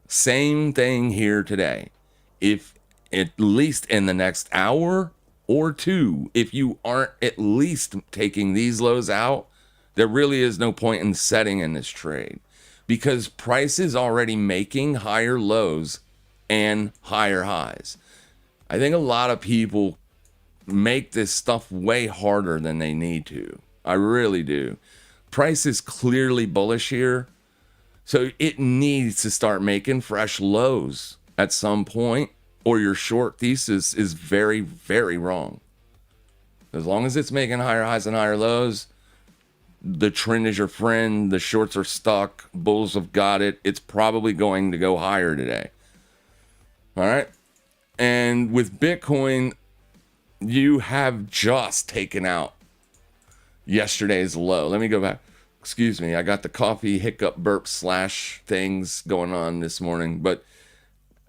Same thing here today. If at least in the next hour or two, if you aren't at least taking these lows out, there really is no point in setting in this trade because price is already making higher lows and higher highs. I think a lot of people make this stuff way harder than they need to. I really do. Price is clearly bullish here, so it needs to start making fresh lows at some point, or your short thesis is very, very wrong. As long as it's making higher highs and higher lows, the trend is your friend. The shorts are stuck. Bulls have got it. It's probably going to go higher today. All right. And with Bitcoin, you have just taken out yesterday's low. Let me go back. Excuse me. I got the coffee hiccup burp slash things going on this morning. But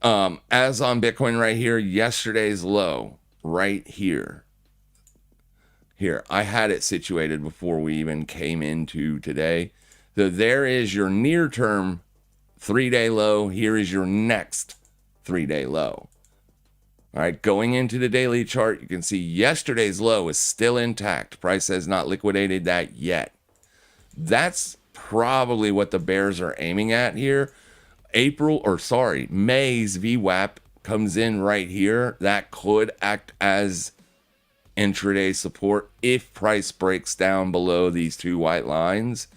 as on Bitcoin right here, yesterday's low right here. Here, I had it situated before we even came into today. So there is your near-term 3-day low. Here is your next 3-day low. All right, going into the daily chart, you can see yesterday's low is still intact. Price has not liquidated that yet. That's probably what the bears are aiming at here. May's VWAP comes in right here. That could act as intraday support if price breaks down below these two white lines.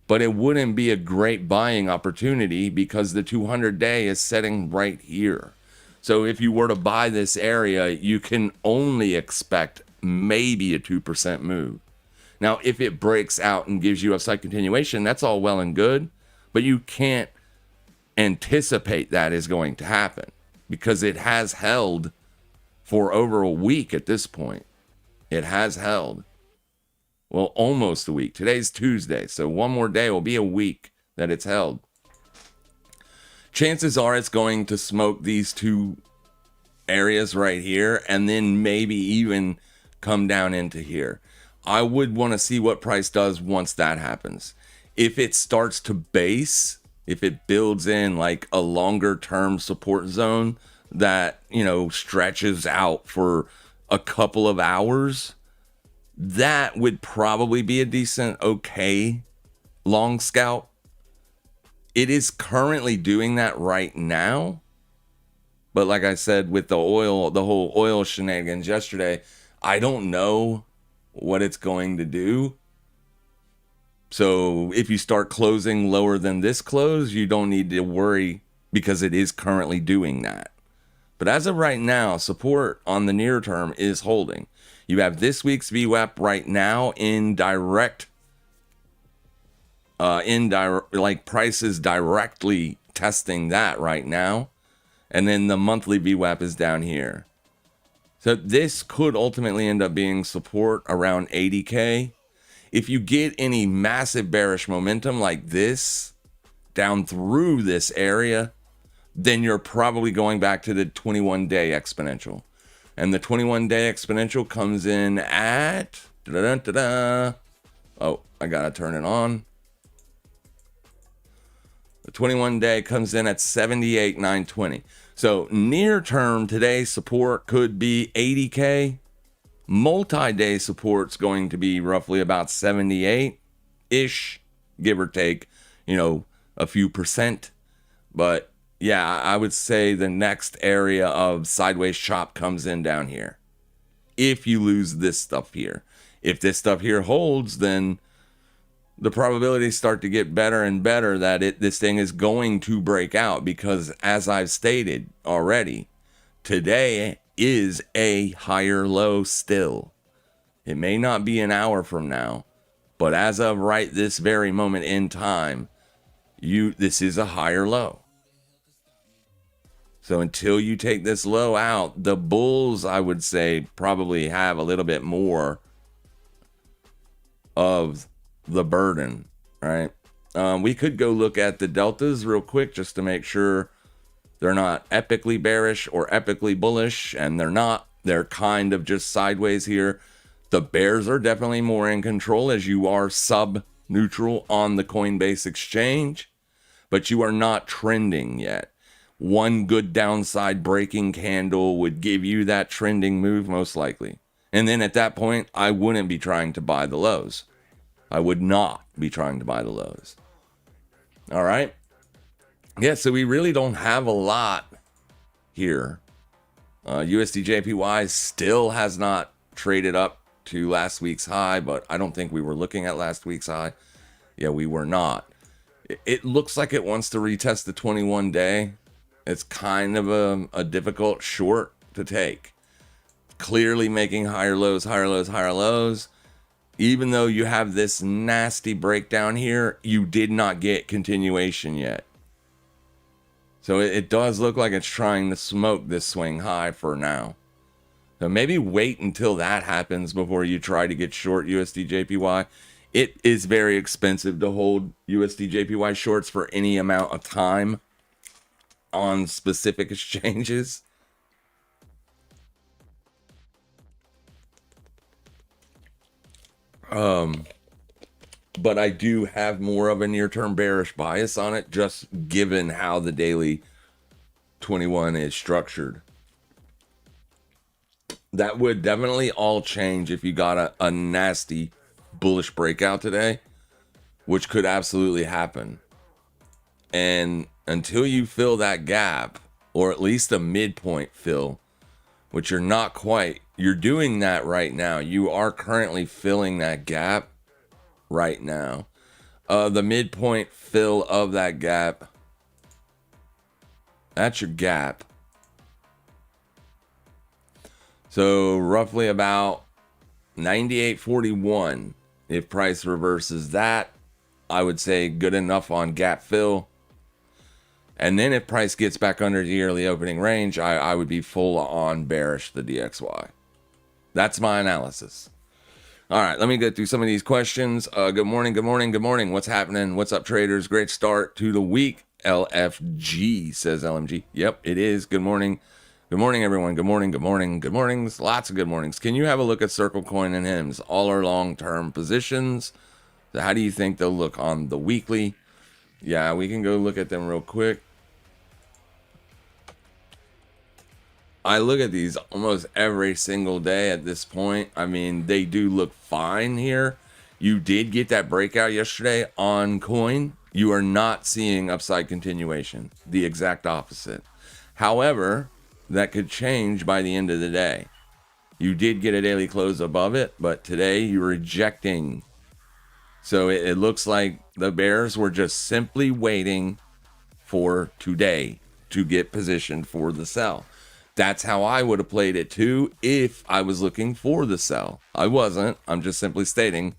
But it wouldn't be a great buying opportunity because the 200-day is setting right here. So if you were to buy this area, you can only expect maybe a 2% move. Now, if it breaks out and gives you upside continuation, that's all well and good, but you can't anticipate that is going to happen because it has held for over a week at this point. It has held. Well, almost a week. Today's Tuesday, so one more day will be a week that it's held. Chances are it's going to smoke these two areas right here and then maybe even come down into here. I would want to see what price does once that happens. If it starts to base, if it builds in like a longer term support zone that, stretches out for a couple of hours, that would probably be a decent, okay long scalp. It is currently doing that right now. But like I said, with the whole oil shenanigans yesterday, I don't know what it's going to do. So if you start closing lower than this close, you don't need to worry because it is currently doing that. But as of right now, support on the near term is holding. You have this week's VWAP right now in direct, like prices directly testing that right now. And then the monthly VWAP is down here. So this could ultimately end up being support around 80K. If you get any massive bearish momentum like this down through this area, then you're probably going back to the 21-day exponential. And the 21-day exponential comes in at... Oh, I got to turn it on. The 21 day comes in at 78,920. So near term, today's support could be 80K. Multi-day support's going to be roughly about 78-ish, give or take, a few percent. But yeah, I would say the next area of sideways chop comes in down here. If you lose this stuff here. If this stuff here holds, then the probabilities start to get better and better that this thing is going to break out, because as I've stated already, today is a higher low still. It may not be an hour from now, but as of right this very moment in time, this is a higher low. So until you take this low out, the bulls, I would say, probably have a little bit more of the burden, right? We could go look at the deltas real quick just to make sure they're not epically bearish or epically bullish, and they're not. They're kind of just sideways here. The bears are definitely more in control, as you are sub-neutral on the Coinbase exchange, but you are not trending yet. One good downside breaking candle would give you that trending move most likely. And then at that point, I wouldn't be trying to buy the lows. I would not be trying to buy the lows. All right. Yeah, so we really don't have a lot here. USD/JPY still has not traded up to last week's high, but I don't think we were looking at last week's high. Yeah, we were not. It looks like it wants to retest the 21 day. It's kind of a difficult short to take. Clearly making higher lows, higher lows, higher lows. Even though you have this nasty breakdown here, you did not get continuation yet. So it does look like it's trying to smoke this swing high for now. So maybe wait until that happens before you try to get short USD/JPY. It is very expensive to hold USD/JPY shorts for any amount of time on specific exchanges. But I do have more of a near-term bearish bias on it, just given how the daily 21 is structured. That would definitely all change if you got a nasty bullish breakout today, which could absolutely happen. And until you fill that gap, or at least a midpoint fill, which you're not quite, you're doing that right now. You are currently filling that gap right now. The midpoint fill of that gap, that's your gap. So roughly about 98.41. If price reverses that, I would say good enough on gap fill. And then if price gets back under the yearly opening range, I would be full on bearish the DXY. That's my analysis. All right, let me get through some of these questions. Good morning, good morning, good morning. What's happening? What's up, traders? Great start to the week. LFG, says LMG. Yep, it is. Good morning. Good morning, everyone. Good morning, good morning, good mornings. Lots of good mornings. Can you have a look at Circle Coin and HIMS? All are long-term positions. So how do you think they'll look on the weekly? Yeah, we can go look at them real quick. I look at these almost every single day at this point. I mean, they do look fine here. You did get that breakout yesterday on coin. You are not seeing upside continuation. The exact opposite. However, that could change by the end of the day. You did get a daily close above it, but today you're rejecting. So it looks like the bears were just simply waiting for today to get positioned for the sell. That's how I would have played it too if I was looking for the sell. I wasn't. I'm just simply stating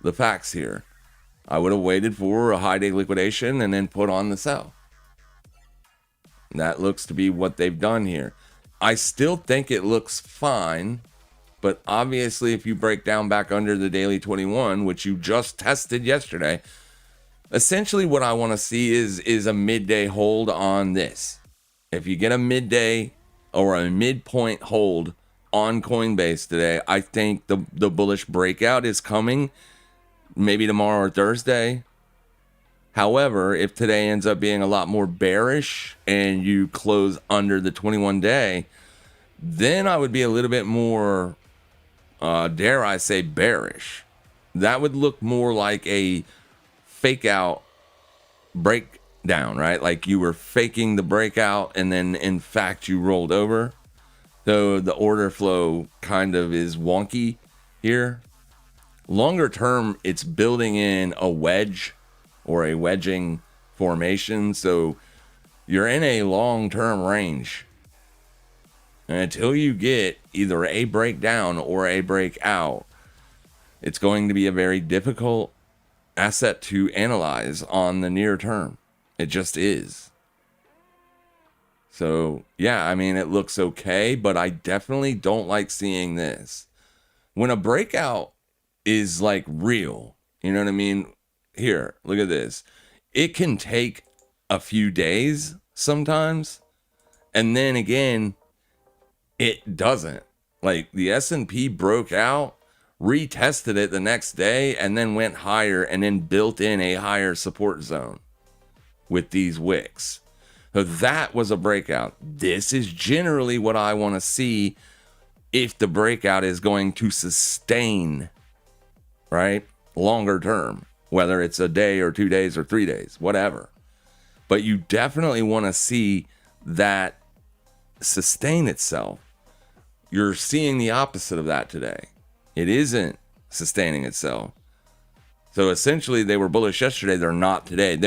the facts here. I would have waited for a high day liquidation and then put on the sell. And that looks to be what they've done here. I still think it looks fine, but obviously if you break down back under the daily 21, which you just tested yesterday, essentially what I want to see is a midday hold on this. If you get a midday or a midpoint hold on Coinbase today, I think the bullish breakout is coming maybe tomorrow or Thursday. However, if today ends up being a lot more bearish and you close under the 21 day, then I would be a little bit more, dare I say, bearish. That would look more like a fake out breakdown, right? Like you were faking the breakout and then in fact you rolled over. So the order flow kind of is wonky here. Longer term, it's building in a wedge or a wedging formation. So you're in a long-term range. And until you get either a breakdown or a breakout, it's going to be a very difficult asset to analyze on the near term. It just is. So, yeah, I mean, it looks okay, but I definitely don't like seeing this. When a breakout is like real, you know what I mean? Here, look at this. It can take a few days sometimes, and then again, it doesn't. Like the S&P broke out, retested it the next day, and then went higher and then built in a higher support zone with these wicks. So that was a breakout. This is generally what I want to see if the breakout is going to sustain, right? Longer term, whether it's a day or 2 days or 3 days, whatever. But you definitely want to see that sustain itself. You're seeing the opposite of that today. It isn't sustaining itself. So essentially they were bullish yesterday. They're not today.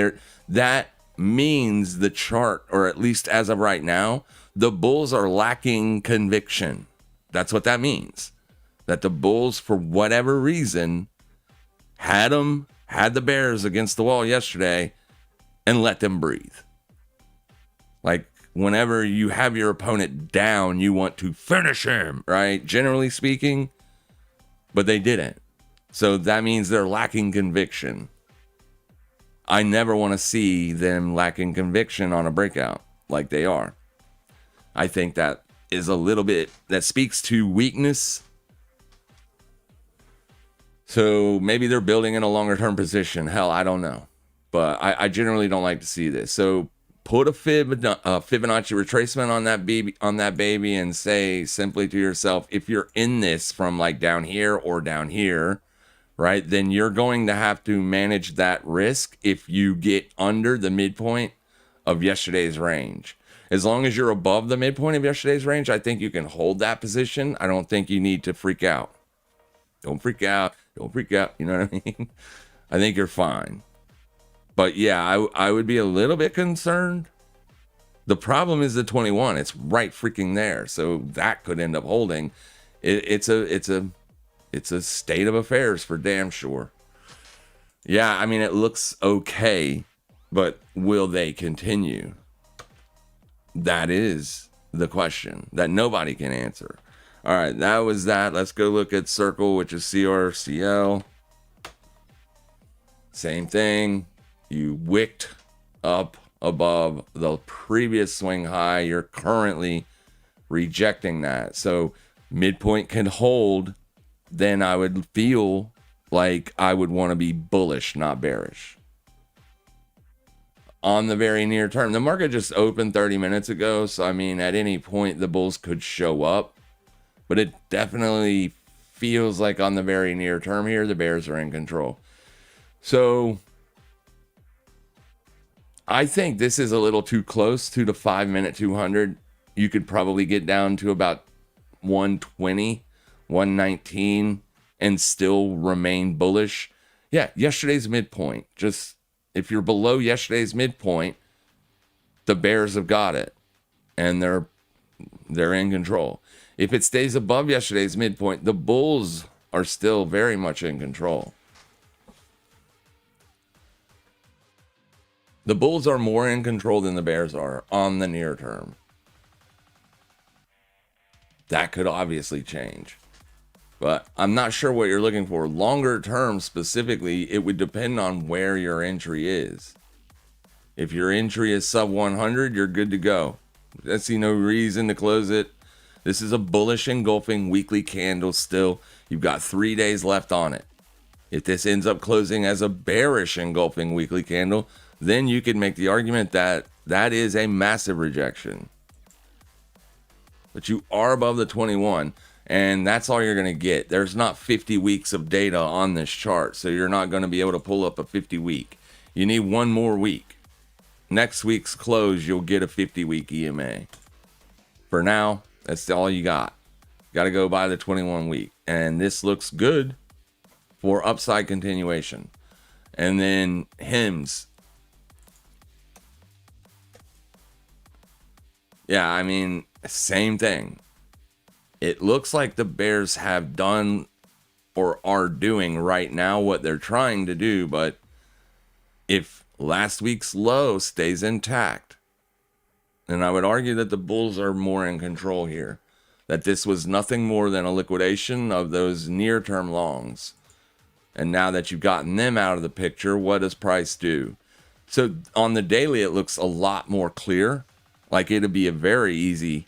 That means the chart, or at least as of right now, the bulls are lacking conviction. That's what that means. That the bulls, for whatever reason, had the bears against the wall yesterday and let them breathe. Like whenever you have your opponent down, you want to finish him, right? Generally speaking, but they didn't. So that means they're lacking conviction. I never want to see them lacking conviction on a breakout like they are. I think that is a little bit, that speaks to weakness. So maybe they're building in a longer term position. Hell, I don't know. But I generally don't like to see this. So put a Fibonacci retracement on that baby and say simply to yourself, if you're in this from like down here or down here, right, then you're going to have to manage that risk if you get under the midpoint of yesterday's range. As long as you're above the midpoint of yesterday's range, I think you can hold that position. I don't think you need to freak out. Don't freak out. Don't freak out. You know what I mean? I think you're fine. But yeah, I would be a little bit concerned. The problem is the 21. It's right freaking there. So that could end up holding. It's a state of affairs for damn sure. Yeah, I mean, it looks okay, but will they continue? That is the question that nobody can answer. All right, that was that. Let's go look at Circle, which is CRCL. Same thing. You wicked up above the previous swing high. You're currently rejecting that. So midpoint can hold. Then I would feel like I would want to be bullish, not bearish. On the very near term, the market just opened 30 minutes ago. So, I mean, at any point, the bulls could show up. But it definitely feels like on the very near term here, the bears are in control. So, I think this is a little too close to the 5-minute 200. You could probably get down to about 120. 119 and still remain bullish. Yeah, yesterday's midpoint. Just if you're below yesterday's midpoint, the bears have got it and they're in control. If it stays above yesterday's midpoint, the bulls are still very much in control. The bulls are more in control than the bears are on the near term. That could obviously change. But I'm not sure what you're looking for. Longer term specifically, it would depend on where your entry is. If your entry is sub 100, you're good to go. I see no reason to close it. This is a bullish engulfing weekly candle still. You've got 3 days left on it. If this ends up closing as a bearish engulfing weekly candle, then you could make the argument that that is a massive rejection. But you are above the 21, and that's all you're going to get. There's not 50 weeks of data on this chart, so you're not going to be able to pull up a 50 week. You need one more week. Next week's close, you'll get a 50-week EMA. For now, that's all you got. Got to go by the 21 week. And this looks good for upside continuation. And then HIMS. Yeah, I mean, same thing. It looks like the bears have done or are doing right now what they're trying to do, but if last week's low stays intact, then I would argue that the bulls are more in control here. That this was nothing more than a liquidation of those near-term longs. And now that you've gotten them out of the picture, what does price do? So on the daily, it looks a lot more clear. Like it'd be a very easy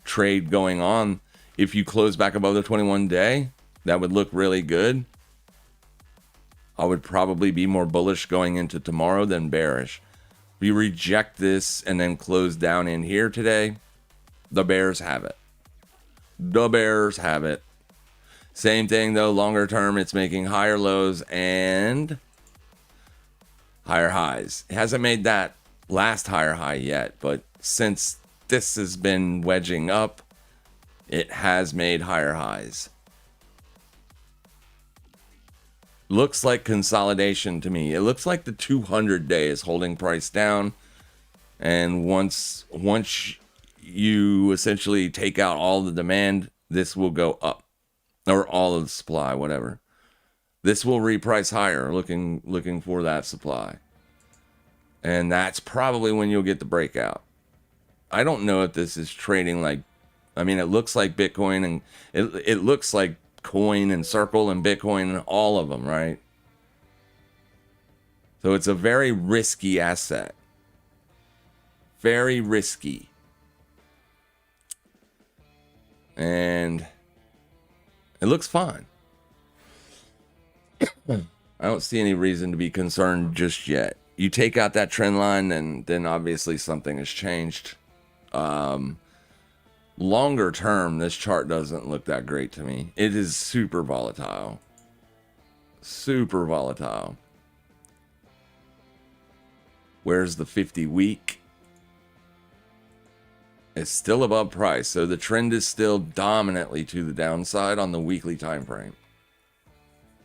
trade going on. If you close back above the 21 day, that would look really good. I would probably be more bullish going into tomorrow than bearish. If you reject this and then close down in here today, the bears have it. The bears have it. Same thing though, longer term, it's making higher lows and higher highs. It hasn't made that last higher high yet, but since this has been wedging up, it has made higher highs. Looks like consolidation to me. It looks like the 200 day is holding price down. And once you essentially take out all the demand, this will go up. Or all of the supply, whatever. This will reprice higher, looking for that supply. And that's probably when you'll get the breakout. I don't know if this is trading like, I mean, it looks like Bitcoin and it looks like Coin and Circle and Bitcoin and all of them, right? So it's a very risky asset. Very risky. And it looks fine. I don't see any reason to be concerned just yet. You take out that trend line, and then obviously something has changed. Longer term, this chart doesn't look that great to me. It is super volatile. Super volatile. Where's the 50 week? It's still above price, so the trend is still dominantly to the downside on the weekly time frame.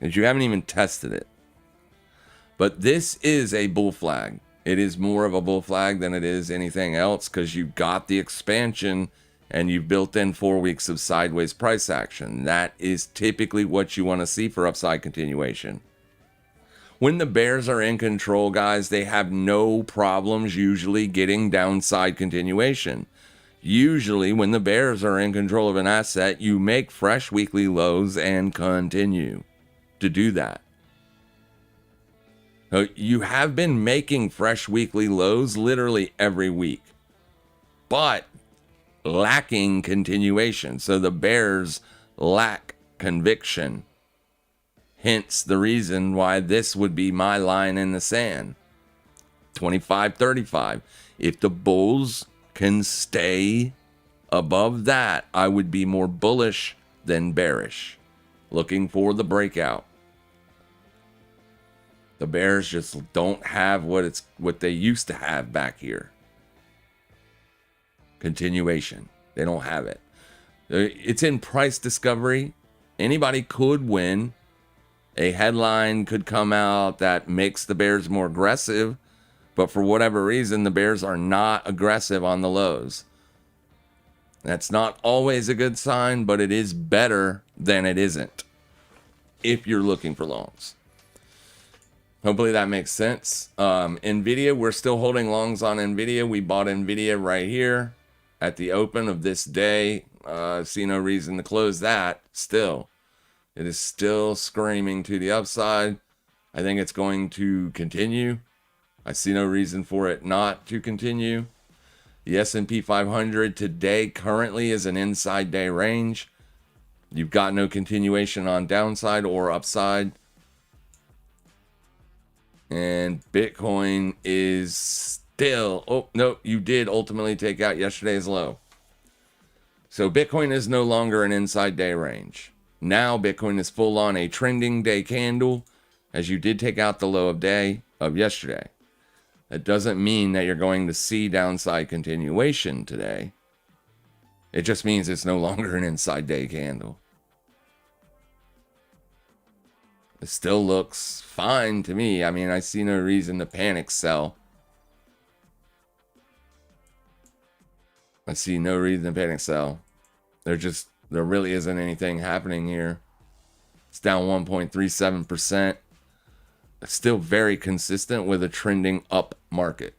And you haven't even tested it. But this is a bull flag. It is more of a bull flag than it is anything else because you've got the expansion and you've built in 4 weeks of sideways price action. That is typically what you want to see for upside continuation. When the bears are in control, guys, they have no problems usually getting downside continuation. Usually, when the bears are in control of an asset, you make fresh weekly lows and continue to do that. Now, you have been making fresh weekly lows literally every week, but lacking continuation. So the bears lack conviction. Hence the reason why this would be my line in the sand. 25.35. If the bulls can stay above that, I would be more bullish than bearish. Looking for the breakout. The bears just don't have what they used to have back here. Continuation. They don't have it. It's in price discovery. Anybody could win. A headline could come out that makes the bears more aggressive, but for whatever reason, the bears are not aggressive on the lows. That's not always a good sign, but it is better than it isn't if you're looking for longs. Hopefully that makes sense. NVIDIA, we're still holding longs on NVIDIA. We bought NVIDIA right here at the open of this day. See no reason to close that still. It is still screaming to the upside. I think it's going to continue. I see no reason for it not to continue. The S&P 500 today currently is an inside day range. You've got no continuation on downside or upside. And Bitcoin is still, oh, no, you did ultimately take out yesterday's low. So Bitcoin is no longer an inside day range. Now Bitcoin is full on a trending day candle, as you did take out the low of day of yesterday. That doesn't mean that you're going to see downside continuation today. It just means it's no longer an inside day candle. It still looks fine to me. I mean, I see no reason to panic sell. I see no reason to panic sell. There really isn't anything happening here. It's down 1.37%. It's still very consistent with a trending up market.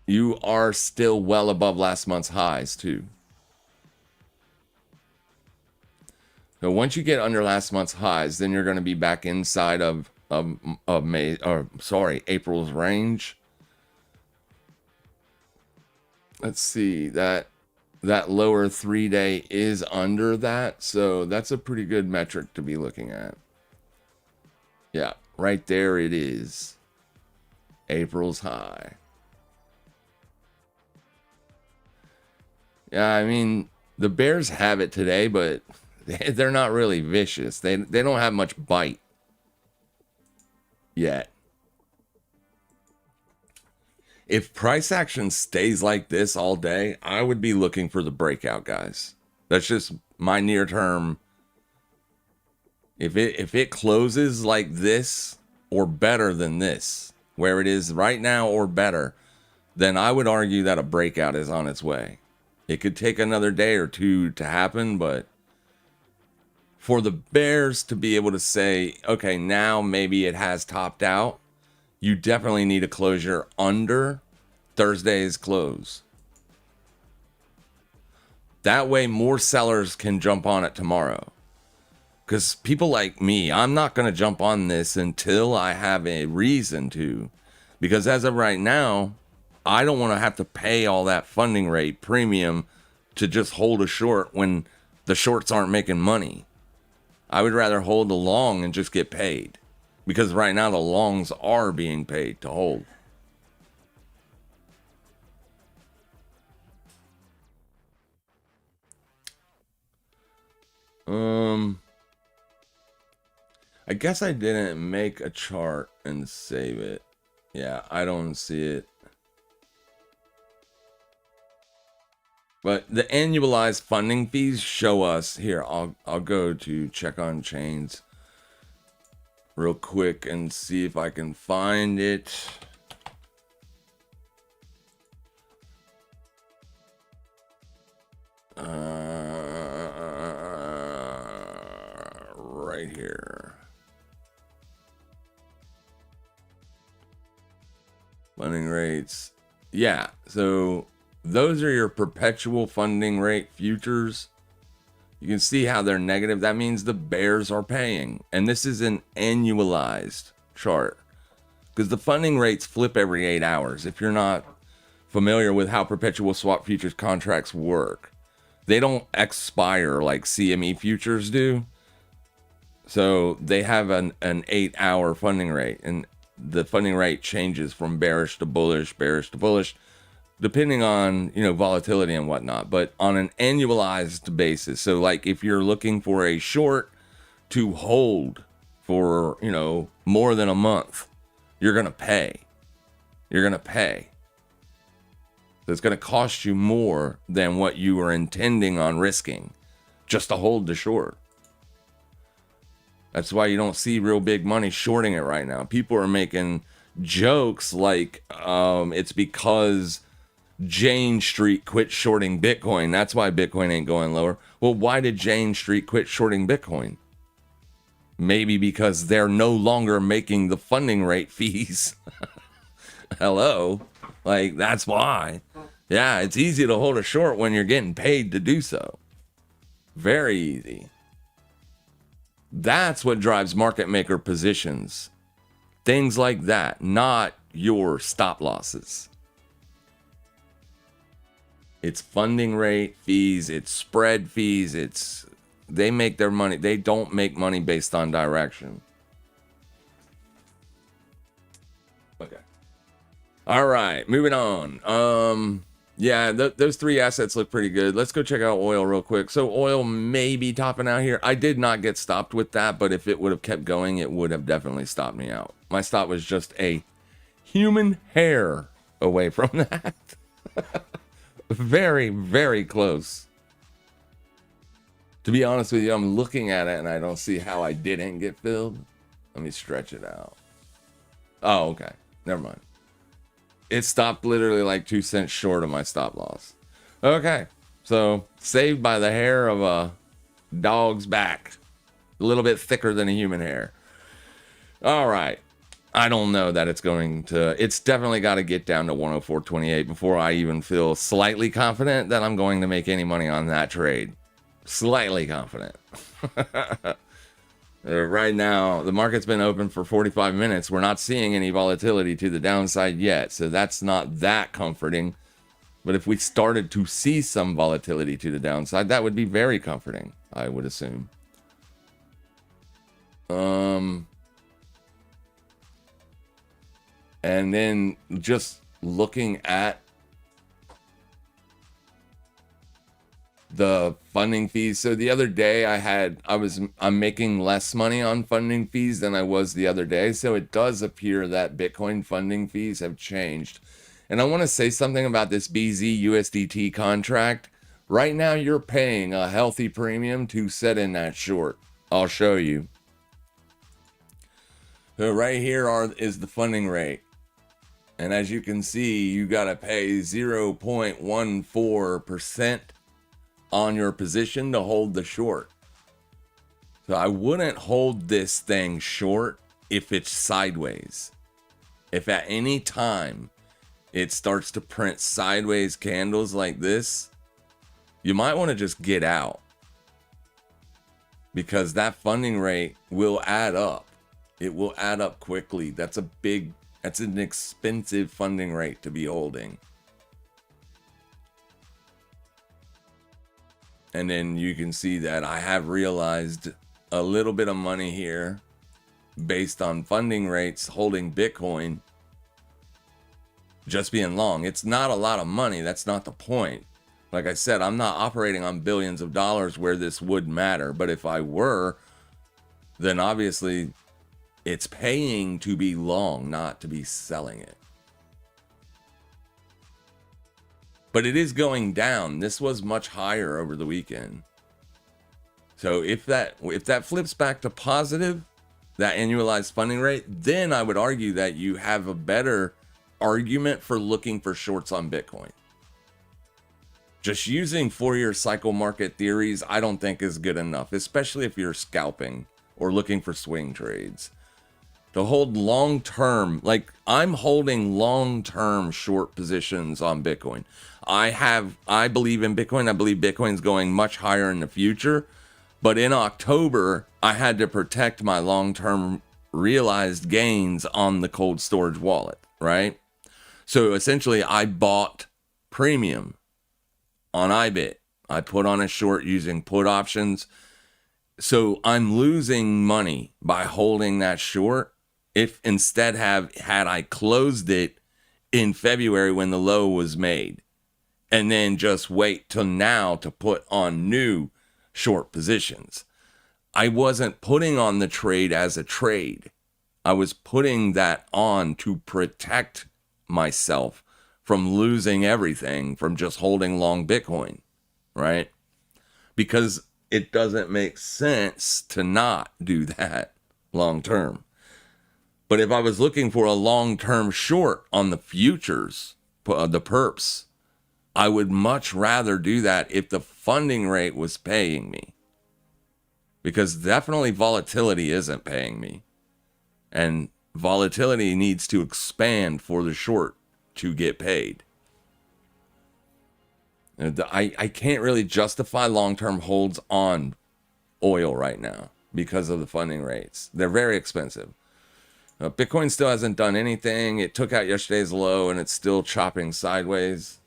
You are still well above last month's highs too. So once you get under last month's highs, then you're going to be back inside of April's range. Let's see, that lower 3-day is under that, so that's a pretty good metric to be looking at. Yeah, right there it is. April's high. Yeah, I mean, the bears have it today, but they're not really vicious. They don't have much bite yet. If price action stays like this all day, I would be looking for the breakout, guys. That's just my near term. If it closes like this or better than this, where it is right now or better, then I would argue that a breakout is on its way. It could take another day or two to happen, but for the bears to be able to say, okay, now maybe it has topped out, you definitely need a closure under Thursday's close. That way more sellers can jump on it tomorrow. Because people like me, I'm not going to jump on this until I have a reason to. Because as of right now, I don't want to have to pay all that funding rate premium to just hold a short when the shorts aren't making money. I would rather hold the long and just get paid. Because right now the longs are being paid to hold. I guess I didn't make a chart and save it. Yeah, I don't see it. But the annualized funding fees show us here. I'll go to check on chains real quick and see if I can find it. Right here. Funding rates. Yeah, so those are your perpetual funding rate futures. You can see how they're negative. That means the bears are paying. And this is an annualized chart. Because the funding rates flip every 8 hours. If you're not familiar with how perpetual swap futures contracts work, they don't expire like CME futures do. So they have an 8-hour funding rate. And the funding rate changes from bearish to bullish, depending on, volatility and whatnot, but on an annualized basis. So like if you're looking for a short to hold for, more than a month, you're going to pay. So it's going to cost you more than what you were intending on risking just to hold the short. That's why you don't see real big money shorting it right now. People are making jokes like it's because Jane Street quit shorting Bitcoin. That's why Bitcoin ain't going lower. Well, why did Jane Street quit shorting Bitcoin? Maybe because they're no longer making the funding rate fees. Hello? Like, that's why. Yeah, it's easy to hold a short when you're getting paid to do so. Very easy. That's what drives market maker positions. Things like that, not your stop losses. It's funding rate fees, it's spread fees, it's they make their money. They don't make money based on direction. Okay. All right, moving on. Yeah, those three assets look pretty good. Let's go check out oil real quick. So oil may be topping out here. I did not get stopped with that, but if it would have kept going, it would have definitely stopped me out. My stop was just a human hair away from that. Very, very close. To be honest with you, I'm looking at it and I don't see how I didn't get filled. Let me stretch it out. Oh, okay. Never mind. It stopped literally like 2 cents short of my stop loss. Okay. So, saved by the hair of a dog's back. A little bit thicker than a human hair. All right. I don't know that it's going to... It's definitely got to get down to 104.28 before I even feel slightly confident that I'm going to make any money on that trade. Slightly confident. Right now, the market's been open for 45 minutes. We're not seeing any volatility to the downside yet, so that's not that comforting. But if we started to see some volatility to the downside, that would be very comforting, I would assume. And then just looking at the funding fees. So the other day I'm making less money on funding fees than I was the other day. So it does appear that Bitcoin funding fees have changed. And I want to say something about this BZ USDT contract. Right now you're paying a healthy premium to set in that short. I'll show you. So right here is the funding rate. And as you can see, you got to pay 0.14% on your position to hold the short. So I wouldn't hold this thing short if it's sideways. If at any time it starts to print sideways candles like this, you might want to just get out, because that funding rate will add up. It will add up quickly. That's an expensive funding rate to be holding. And then you can see that I have realized a little bit of money here based on funding rates holding Bitcoin, just being long. It's not a lot of money. That's not the point. Like I said, I'm not operating on billions of dollars where this would matter. But if I were, then obviously it's paying to be long, not to be selling it. But it is going down. This was much higher over the weekend. So if that flips back to positive, that annualized funding rate, then I would argue that you have a better argument for looking for shorts on Bitcoin. Just using Fourier cycle market theories, I don't think is good enough, especially if you're scalping or looking for swing trades. To hold long-term, like I'm holding long-term short positions on Bitcoin. I believe in Bitcoin. I believe Bitcoin's going much higher in the future. But in October, I had to protect my long-term realized gains on the cold storage wallet, right? So essentially, I bought premium on IBIT. I put on a short using put options. So I'm losing money by holding that short. If instead had I closed it in February when the low was made, and then just wait till now to put on new short positions. I wasn't putting on the trade as a trade. I was putting that on to protect myself from losing everything from just holding long Bitcoin, right? Because it doesn't make sense to not do that long term. But if I was looking for a long-term short on the futures, the perps, I would much rather do that if the funding rate was paying me. Because definitely volatility isn't paying me. And volatility needs to expand for the short to get paid. I can't really justify long-term holds on oil right now because of the funding rates. They're very expensive. Bitcoin still hasn't done anything. It took out yesterday's low and it's still chopping sideways.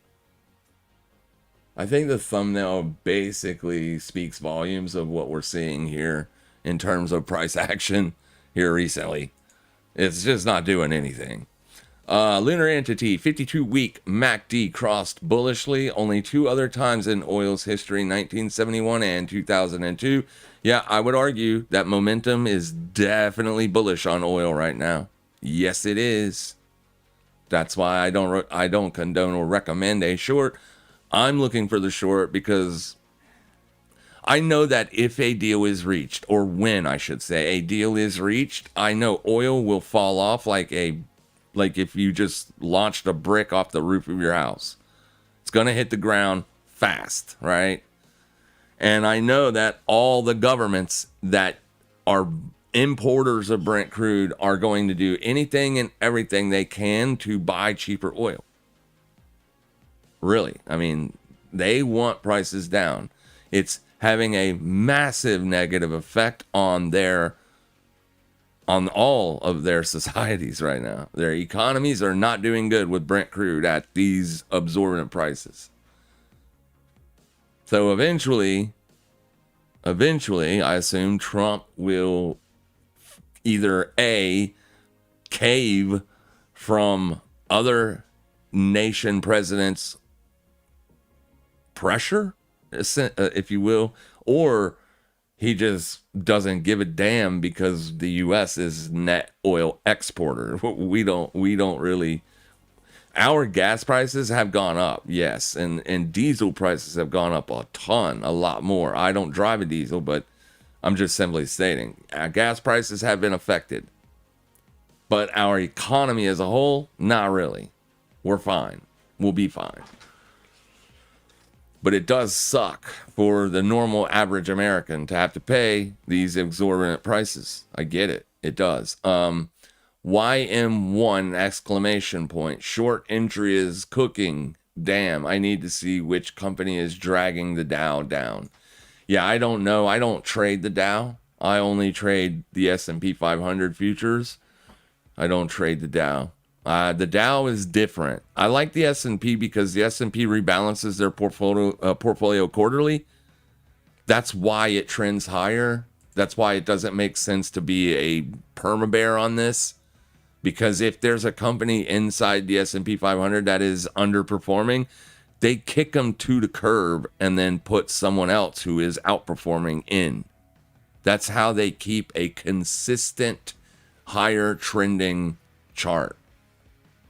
I think the thumbnail basically speaks volumes of what we're seeing here in terms of price action here recently. It's just not doing anything. Lunar Entity, 52-week MACD crossed bullishly only two other times in oil's history, 1971 and 2002. Yeah, I would argue that momentum is definitely bullish on oil right now. Yes, it is. That's why I don't condone or recommend a short. I'm looking for the short because I know that if a deal is reached, or when I should say a deal is reached, I know oil will fall off like if you just launched a brick off the roof of your house. It's going to hit the ground fast, right? And I know that all the governments that are importers of Brent crude are going to do anything and everything they can to buy cheaper oil. Really. I mean, they want prices down. It's having a massive negative effect on all of their societies right now. Their economies are not doing good with Brent crude at these absorbent prices. So eventually, I assume Trump will either A, cave from other nation presidents' pressure, if you will, or he just doesn't give a damn because the U.S. is net oil exporter. We don't really. Our gas prices have gone up, yes, and diesel prices have gone up a lot more. I don't drive a diesel, but I'm just simply stating gas prices have been affected. But our economy as a whole, not really. We're fine. We'll be fine. But it does suck for the normal average American to have to pay these exorbitant prices. I get it. It does. YM1 exclamation point. Short entry is cooking. Damn, I need to see which company is dragging the Dow down. Yeah, I don't know. I don't trade the Dow. I only trade the S&P 500 futures. I don't trade the Dow. The Dow is different. I like the S&P because the S&P rebalances their portfolio quarterly. That's why it trends higher. That's why it doesn't make sense to be a perma-bear on this. Because if there's a company inside the S&P 500 that is underperforming, they kick them to the curb and then put someone else who is outperforming in. That's how they keep a consistent, higher trending chart.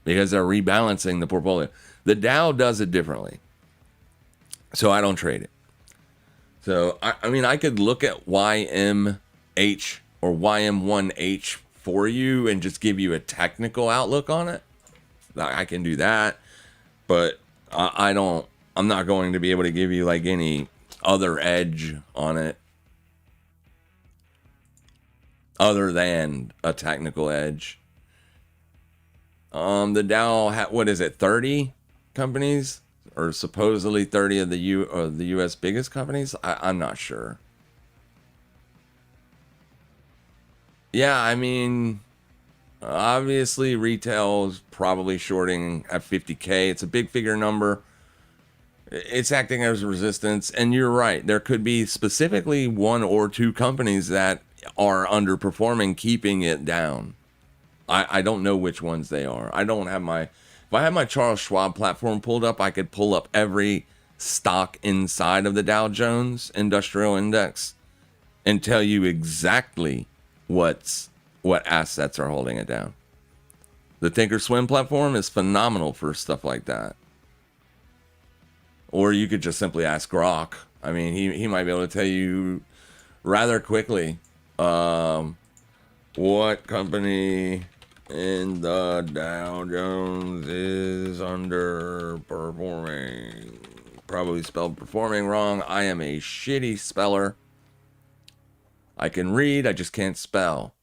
Because they're rebalancing the portfolio. The Dow does it differently. So I don't trade it. So, I mean, I could look at YMH or YM1H for you and just give you a technical outlook on it. I can do that. But I'm not going to be able to give you like any other edge on it. Other than a technical edge. The Dow, what is it, 30 companies? Or supposedly 30 of the U.S. biggest companies? I'm not sure. Yeah, I mean, obviously retail is probably shorting at 50K. It's a big figure number. It's acting as resistance. And you're right. There could be specifically one or two companies that are underperforming, keeping it down. I don't know which ones they are. If I had my Charles Schwab platform pulled up, I could pull up every stock inside of the Dow Jones Industrial Index and tell you exactly what assets are holding it down. The Thinkorswim platform is phenomenal for stuff like that. Or you could just simply ask Grok. I mean, he might be able to tell you rather quickly what company in the Dow Jones is underperforming. Probably spelled performing wrong. I am a shitty speller. I can read, I just can't spell.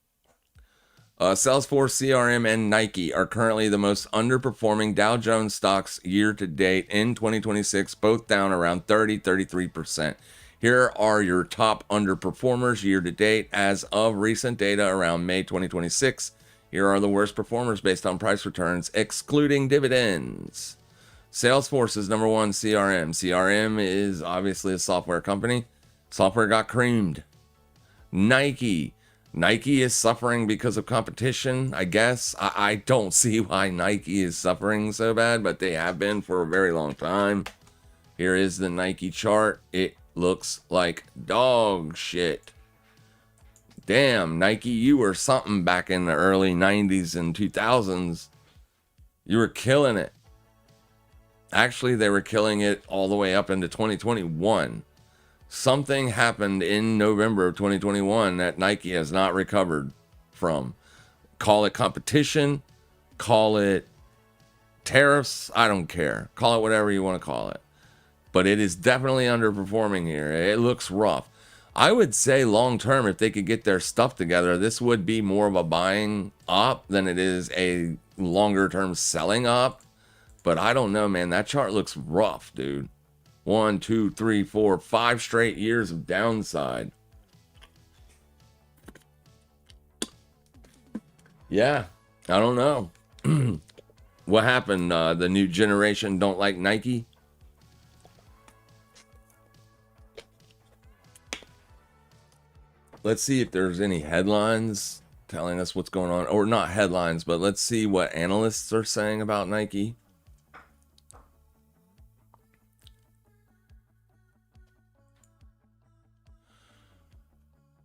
Salesforce, CRM, and Nike are currently the most underperforming Dow Jones stocks year to date in 2026, both down around 33%. Here are your top underperformers year to date as of recent data around May 2026. Here are the worst performers based on price returns, excluding dividends. Salesforce is number one CRM. CRM is obviously a software company. Software got creamed. Nike. Nike is suffering because of competition, I guess. I don't see why Nike is suffering so bad, but they have been for a very long time. Here is the Nike chart. It looks like dog shit. Damn, Nike, you were something back in the early 90s and 2000s. You were killing it. Actually, they were killing it all the way up into 2021. Something happened in November of 2021 that Nike has not recovered from. Call it competition, call it tariffs, I don't care. Call it whatever you want to call it. But it is definitely underperforming here. It looks rough. I would say long term, if they could get their stuff together, this would be more of a buying op than it is a longer term selling op. But I don't know, man. That chart looks rough, dude. 1, 2, 3, 4, 5 straight years of downside. Yeah, I don't know. What happened? The new generation don't like Nike? Let's see if there's any headlines telling us what's going on. Or not headlines, but let's see what analysts are saying about Nike.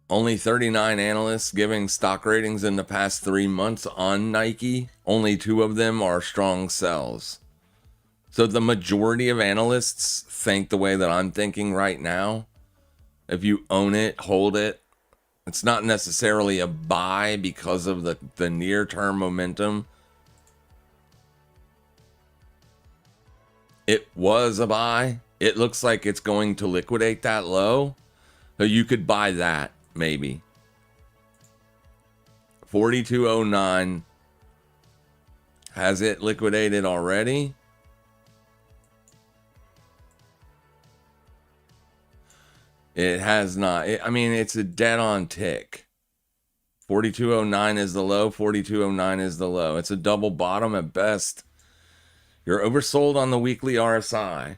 Only 39 analysts giving stock ratings in the past 3 months on Nike. Only 2 of them are strong sells. So the majority of analysts think the way that I'm thinking right now. If you own it, hold it. It's not necessarily a buy because of the near-term momentum. It was a buy. It looks like it's going to liquidate that low. So you could buy that. Maybe 4209. Has it liquidated already? It has not. I mean, it's a dead on tick. 4209 is the low, 4209 is the low. It's a double bottom at best. You're oversold on the weekly RSI.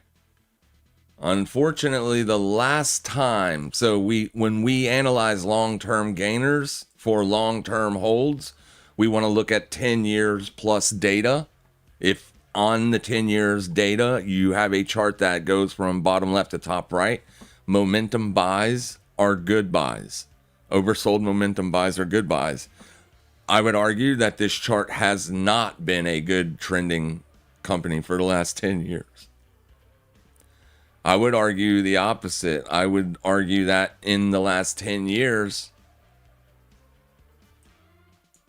Unfortunately, the last time, so when we analyze long-term gainers for long-term holds, we want to look at 10 years plus data. If on the 10 years data, you have a chart that goes from bottom left to top right, momentum buys are good buys. Oversold momentum buys are good buys. I would argue that this chart has not been a good trending company for the last 10 years. I would argue the opposite. I would argue that in the last 10 years,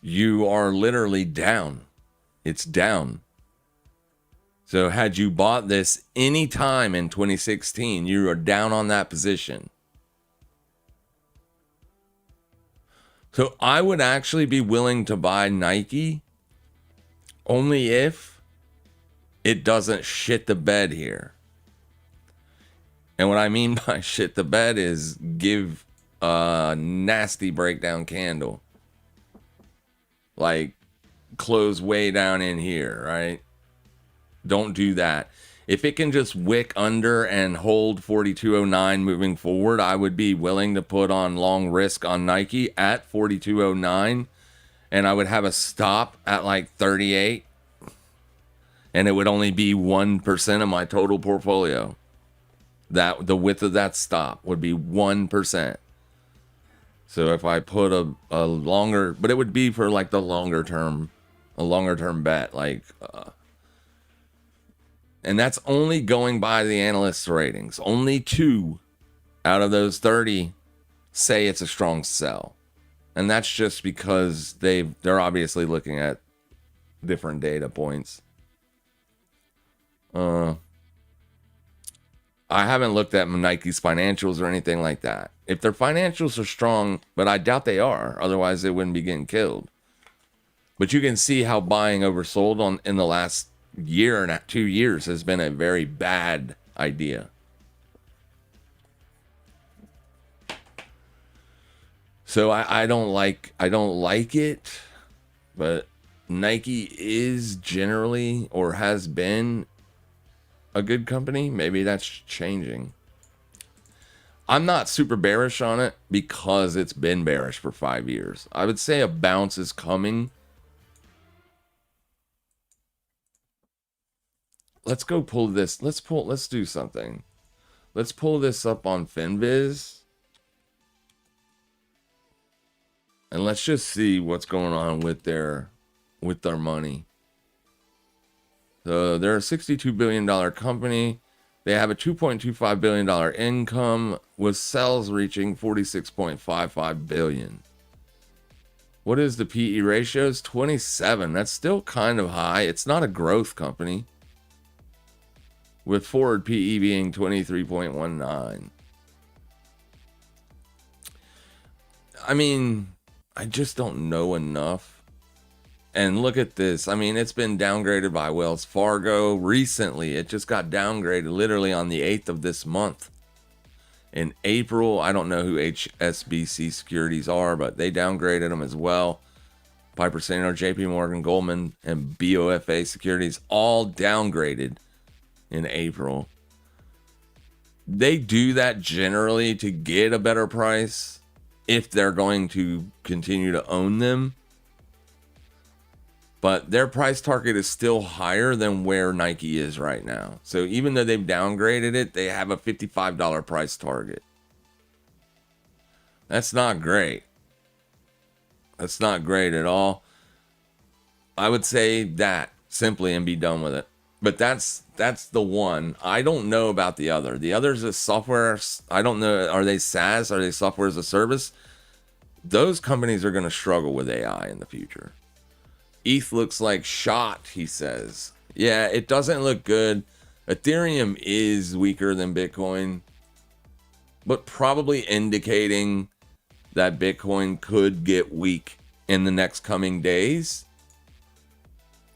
you are literally down. It's down. So had you bought this any time in 2016, you are down on that position. So I would actually be willing to buy Nike only if it doesn't shit the bed here. And what I mean by shit the bed is give a nasty breakdown candle. Like close way down in here, right? Don't do that. If it can just wick under and hold 4209 moving forward, I would be willing to put on long risk on Nike at 4209. And I would have a stop at like 38. And it would only be 1% of my total portfolio. That the width of that stop would be 1%. So if I put a longer, but it would be for like the longer term, a longer term bet, like, and that's only going by the analysts' ratings. Only 2 out of those 30 say it's a strong sell, and that's just because they're obviously looking at different data points. I haven't looked at Nike's financials or anything like that. If their financials are strong, but I doubt they are, otherwise they wouldn't be getting killed. But you can see how buying oversold in the last year and 2 years has been a very bad idea. So I don't like it, but Nike is generally, or has been, a good company. Maybe that's changing. I'm not super bearish on it because it's been bearish for 5 years. I would say a bounce is coming. Let's go pull this. Let's do something. Let's pull this up on FinViz. And let's just see what's going on with their money. So they're a $62 billion company. They have a $2.25 billion income with sales reaching $46.55 billion. What is the PE ratios? 27. That's still kind of high. It's not a growth company. With forward PE being 23.19. I mean, I just don't know enough. And look at this. I mean, it's been downgraded by Wells Fargo recently. It just got downgraded literally on the 8th of this month. In April, I don't know who HSBC Securities are, but they downgraded them as well. Piper Sandler, JP Morgan, Goldman, and BOFA Securities all downgraded in April. They do that generally to get a better price if they're going to continue to own them. But their price target is still higher than where Nike is right now. So even though they've downgraded it, they have a $55 price target. That's not great. That's not great at all. I would say that simply and be done with it. But that's the one. I don't know about the other. The other's a software. I don't know. Are they SaaS? Are they software as a service? Those companies are going to struggle with AI in the future. ETH looks like shot, he says. Yeah, it doesn't look good. Ethereum is weaker than Bitcoin, but probably indicating that Bitcoin could get weak in the next coming days.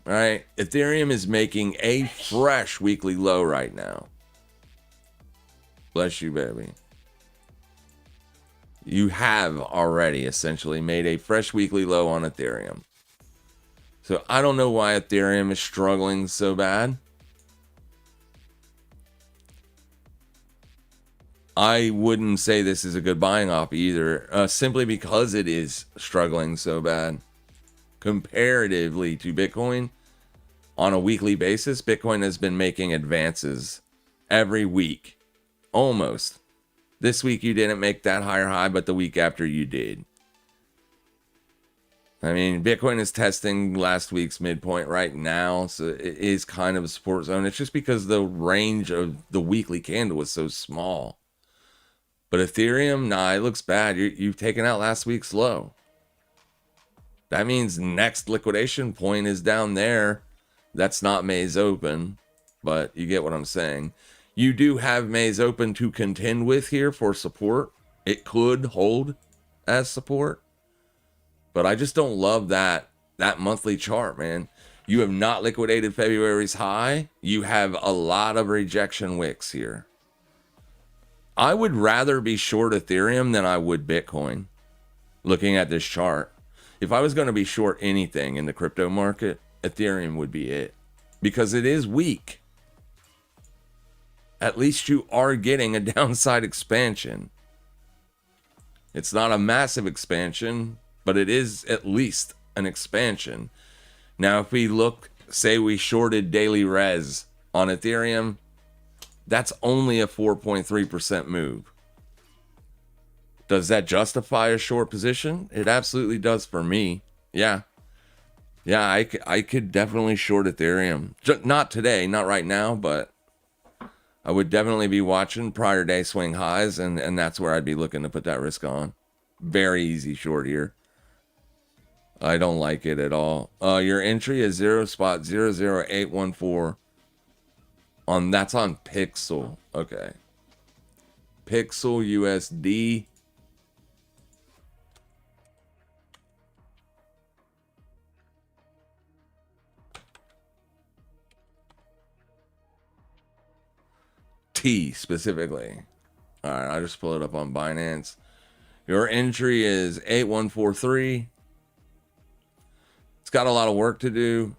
All right, Ethereum is making a fresh weekly low right now. Bless you, baby. You have already essentially made a fresh weekly low on Ethereum. So I don't know why Ethereum is struggling so bad. I wouldn't say this is a good buying op either, simply because it is struggling so bad. Comparatively to Bitcoin, on a weekly basis, Bitcoin has been making advances every week. Almost. This week you didn't make that higher high, but the week after you did. I mean, Bitcoin is testing last week's midpoint right now, so it is kind of a support zone. It's just because the range of the weekly candle was so small. But Ethereum, nah, it looks bad. You've taken out last week's low. That means next liquidation point is down there. That's not May's open, but you get what I'm saying. You do have May's open to contend with here for support. It could hold as support. But I just don't love that monthly chart, man. You have not liquidated February's high. You have a lot of rejection wicks here. I would rather be short Ethereum than I would Bitcoin, looking at this chart. If I was going to be short anything in the crypto market, Ethereum would be it. Because it is weak. At least you are getting a downside expansion. It's not a massive expansion, but it is at least an expansion. Now, if we look, say we shorted daily res on Ethereum, that's only a 4.3% move. Does that justify a short position? It absolutely does for me. Yeah. Yeah, I could definitely short Ethereum. Not today, not right now, but I would definitely be watching prior day swing highs, and that's where I'd be looking to put that risk on. Very easy short here. I don't like it at all. Your entry is 0.00814. That's on Pixel. Okay. Pixel USD. T specifically. All right, I'll just pull it up on Binance. Your entry is 8143. It's got a lot of work to do.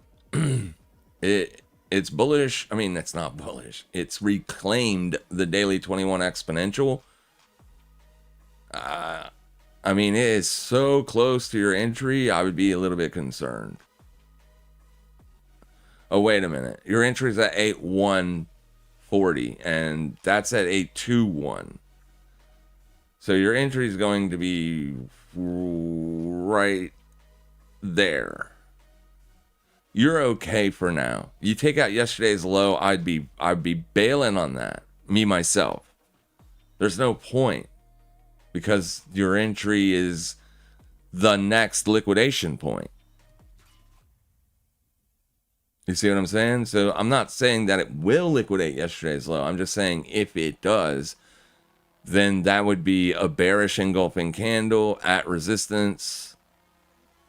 it's bullish. I mean, it's not bullish. It's reclaimed the daily 21 exponential. I mean, it is so close to your entry, I would be a little bit concerned. Oh, wait a minute. Your entry is at 8,140, and that's at 8,21. So your entry is going to be right there. You're okay for now. You take out yesterday's low, I'd be bailing on that. Me, myself. There's no point. Because your entry is the next liquidation point. You see what I'm saying? So I'm not saying that it will liquidate yesterday's low. I'm just saying if it does, then that would be a bearish engulfing candle at resistance.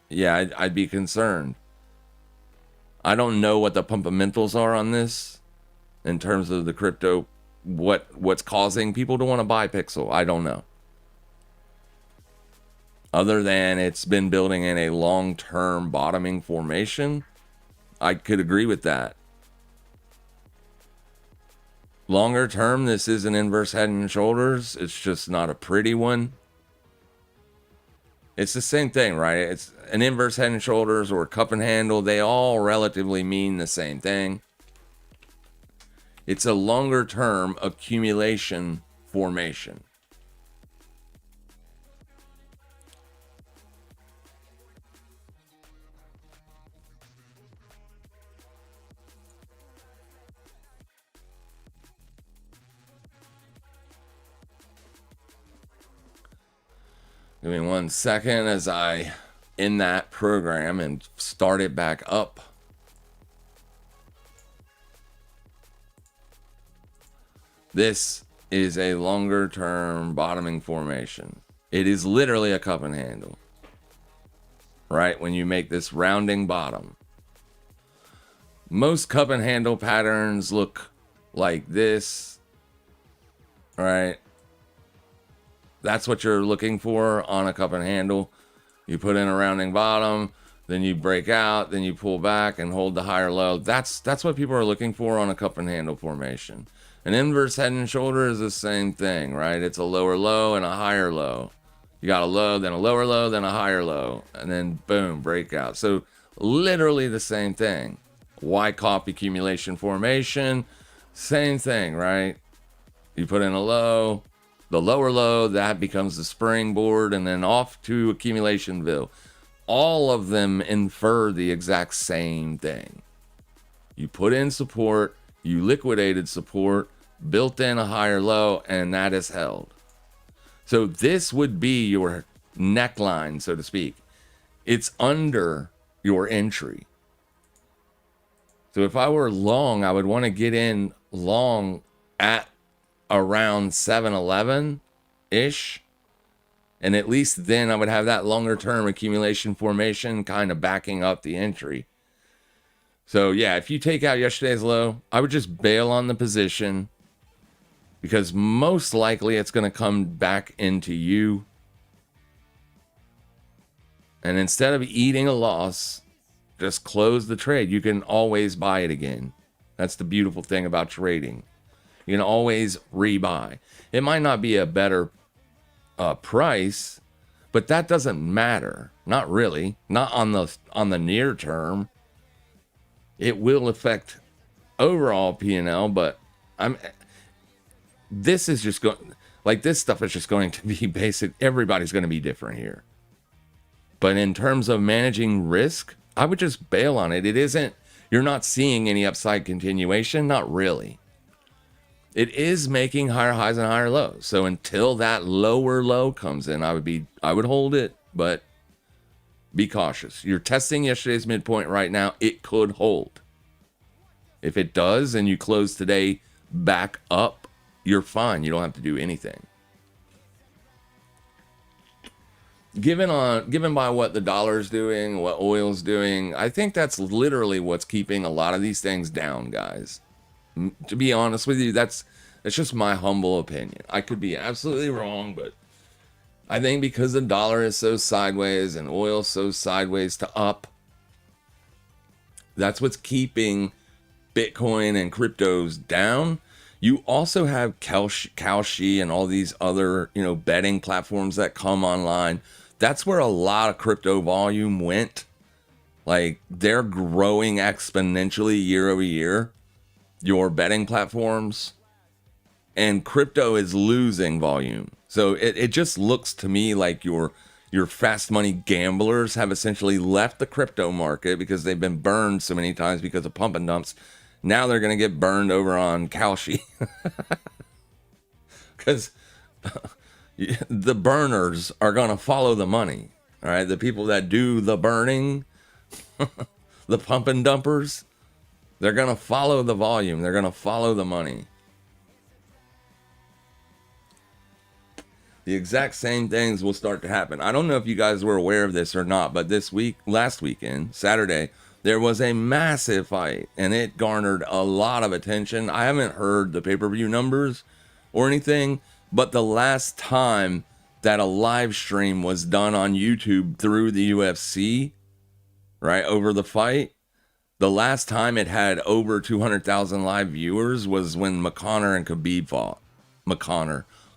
Yeah, I'd be concerned. I don't know what the fundamentals are on this in terms of the crypto, what's causing people to want to buy Pixel. I don't know. Other than it's been building in a long-term bottoming formation, I could agree with that. Longer term, this is an inverse head and shoulders. It's just not a pretty one. It's the same thing, right? It's an inverse head and shoulders or cup and handle. They all relatively mean the same thing. It's a longer term accumulation formation. Give me 1 second as I end that program and start it back up. This is a longer term bottoming formation. It is literally a cup and handle, right? When you make this rounding bottom. Most cup and handle patterns look like this, right? That's what you're looking for on a cup and handle. You put in a rounding bottom, then you break out, then you pull back and hold the higher low. That's what people are looking for on a cup and handle formation. An inverse head and shoulder is the same thing, right? It's a lower low and a higher low. You got a low, then a lower low, then a higher low, and then boom, breakout. So literally the same thing. Wyckoff accumulation formation, same thing, right? You put in a low, the lower low, that becomes the springboard, and then off to accumulationville. All of them infer the exact same thing. You put in support, you liquidated support, built in a higher low, and that is held. So this would be your neckline, so to speak. It's under your entry. So if I were long, I would want to get in long at around 711-ish. And at least then I would have that longer term accumulation formation kind of backing up the entry. So yeah, if you take out yesterday's low, I would just bail on the position because most likely it's going to come back into you. And instead of eating a loss, just close the trade. You can always buy it again. That's the beautiful thing about trading. You can always rebuy. It might not be a better price, but that doesn't matter. Not really. Not on the near term. It will affect overall P&L, but this is just going, like, this stuff is just going to be basic. Everybody's going to be different here. But in terms of managing risk, I would just bail on it. It isn't, you're not seeing any upside continuation. Not really. It is making higher highs and higher lows. So until that lower low comes in, I would hold it, but be cautious. You're testing yesterday's midpoint right now. It could hold. If it does and you close today back up, you're fine. You don't have to do anything. Given by what the dollar's doing, what oil's doing, I think that's literally what's keeping a lot of these things down, guys. To be honest with you, that's just my humble opinion. I could be absolutely wrong, but I think because the dollar is so sideways and oil so sideways to up, that's what's keeping Bitcoin and cryptos down, you also have Kalshi and all these other, betting platforms that come online. That's where a lot of crypto volume went. Like, they're growing exponentially year over year, your betting platforms, and crypto is losing volume. So it just looks to me like your fast money gamblers have essentially left the crypto market because they've been burned so many times because of pump and dumps. Now they're going to get burned over on Kalshi. Because the burners are going to follow the money. All right. The people that do the burning, the pump and dumpers, they're going to follow the volume. They're going to follow the money. The exact same things will start to happen. I don't know if you guys were aware of this or not, but last weekend, Saturday, there was a massive fight and it garnered a lot of attention. I haven't heard the pay-per-view numbers or anything, but the last time that a live stream was done on YouTube through the UFC, right, over the fight, the last time it had over 200,000 live viewers was when McConnor and Khabib fought.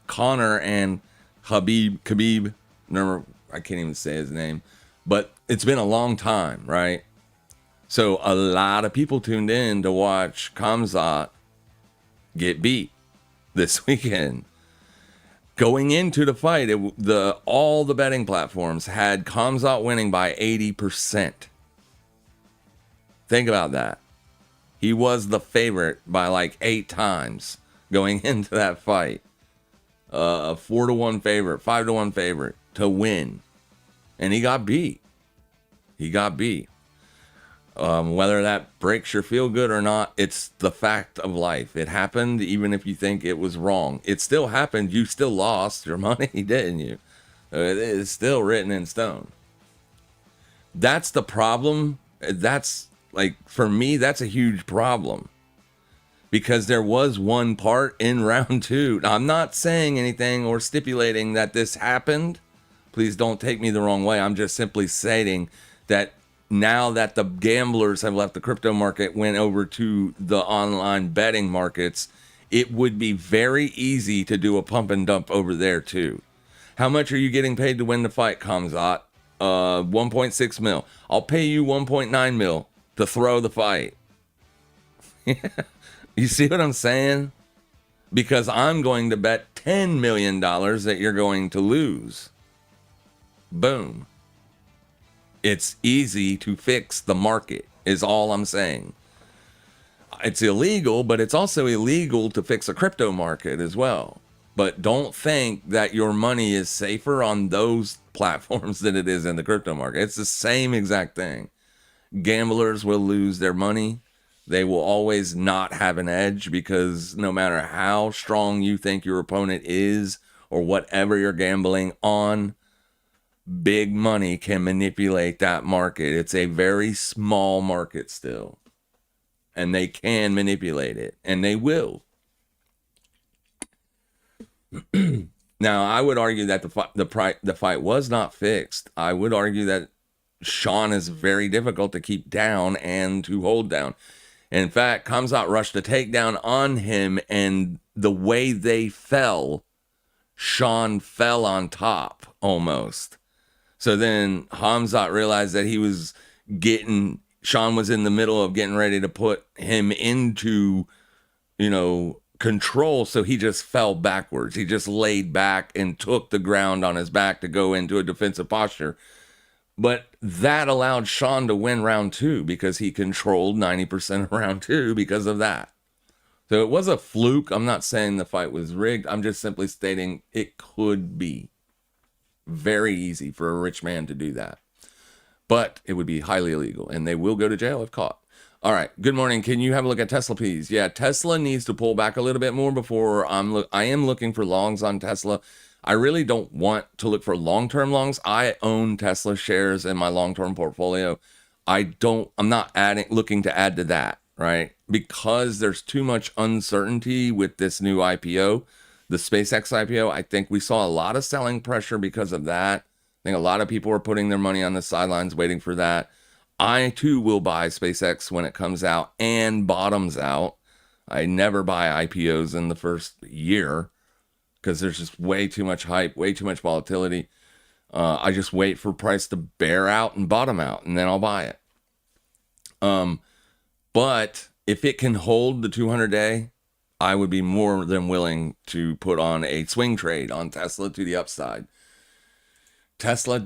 Connor and Khabib, never, I can't even say his name, but it's been a long time, right? So a lot of people tuned in to watch Khamzat get beat this weekend. Going into the fight, all the betting platforms had Khamzat winning by 80%. Think about that. He was the favorite by like 8 times going into that fight. A 4-1 favorite, 5-1 favorite to win. And he got beat. Whether that breaks your feel good or not, it's the fact of life. It happened, even if you think it was wrong. It still happened. You still lost your money, didn't you? It is still written in stone. That's the problem. That's like, for me, that's a huge problem. Because there was one part in round 2. Now, I'm not saying anything or stipulating that this happened. Please don't take me the wrong way. I'm just simply stating that now that the gamblers have left the crypto market, went over to the online betting markets, it would be very easy to do a pump and dump over there too. How much are you getting paid to win the fight, Khamzat? 1.6 mil. I'll pay you 1.9 mil to throw the fight. You see what I'm saying? Because I'm going to bet $10 million that you're going to lose. Boom. It's easy to fix the market, is all I'm saying. It's illegal, but it's also illegal to fix a crypto market as well. But don't think that your money is safer on those platforms than it is in the crypto market. It's the same exact thing. Gamblers will lose their money. They will always not have an edge because no matter how strong you think your opponent is or whatever you're gambling on, big money can manipulate that market. It's a very small market still. And they can manipulate it. And they will. Now, I would argue that the fight was not fixed. I would argue that Sean is very difficult to keep down and to hold down. In fact, Khamzat rushed a takedown on him, and the way they fell, Sean fell on top almost. So then Khamzat realized that Sean was in the middle of getting ready to put him into, control. So he just fell backwards. He just laid back and took the ground on his back to go into a defensive posture. But that allowed Sean to win round 2 because he controlled 90% of round 2 because of that. So it was a fluke. I'm not saying the fight was rigged. I'm just simply stating it could be very easy for a rich man to do that. But it would be highly illegal, and they will go to jail if caught. All right. Good morning. Can you have a look at Tesla, please? Yeah, Tesla needs to pull back a little bit more before I am looking for longs on Tesla. I really don't want to look for long-term longs. I own Tesla shares in my long-term portfolio. I'm not looking to add to that, right? Because there's too much uncertainty with this new IPO, the SpaceX IPO. I think we saw a lot of selling pressure because of that. I think a lot of people were putting their money on the sidelines waiting for that. I too will buy SpaceX when it comes out and bottoms out. I never buy IPOs in the first year because there's just way too much hype, way too much volatility. I just wait for price to bear out and bottom out, and then I'll buy it. But if it can hold the 200-day, I would be more than willing to put on a swing trade on Tesla to the upside. Tesla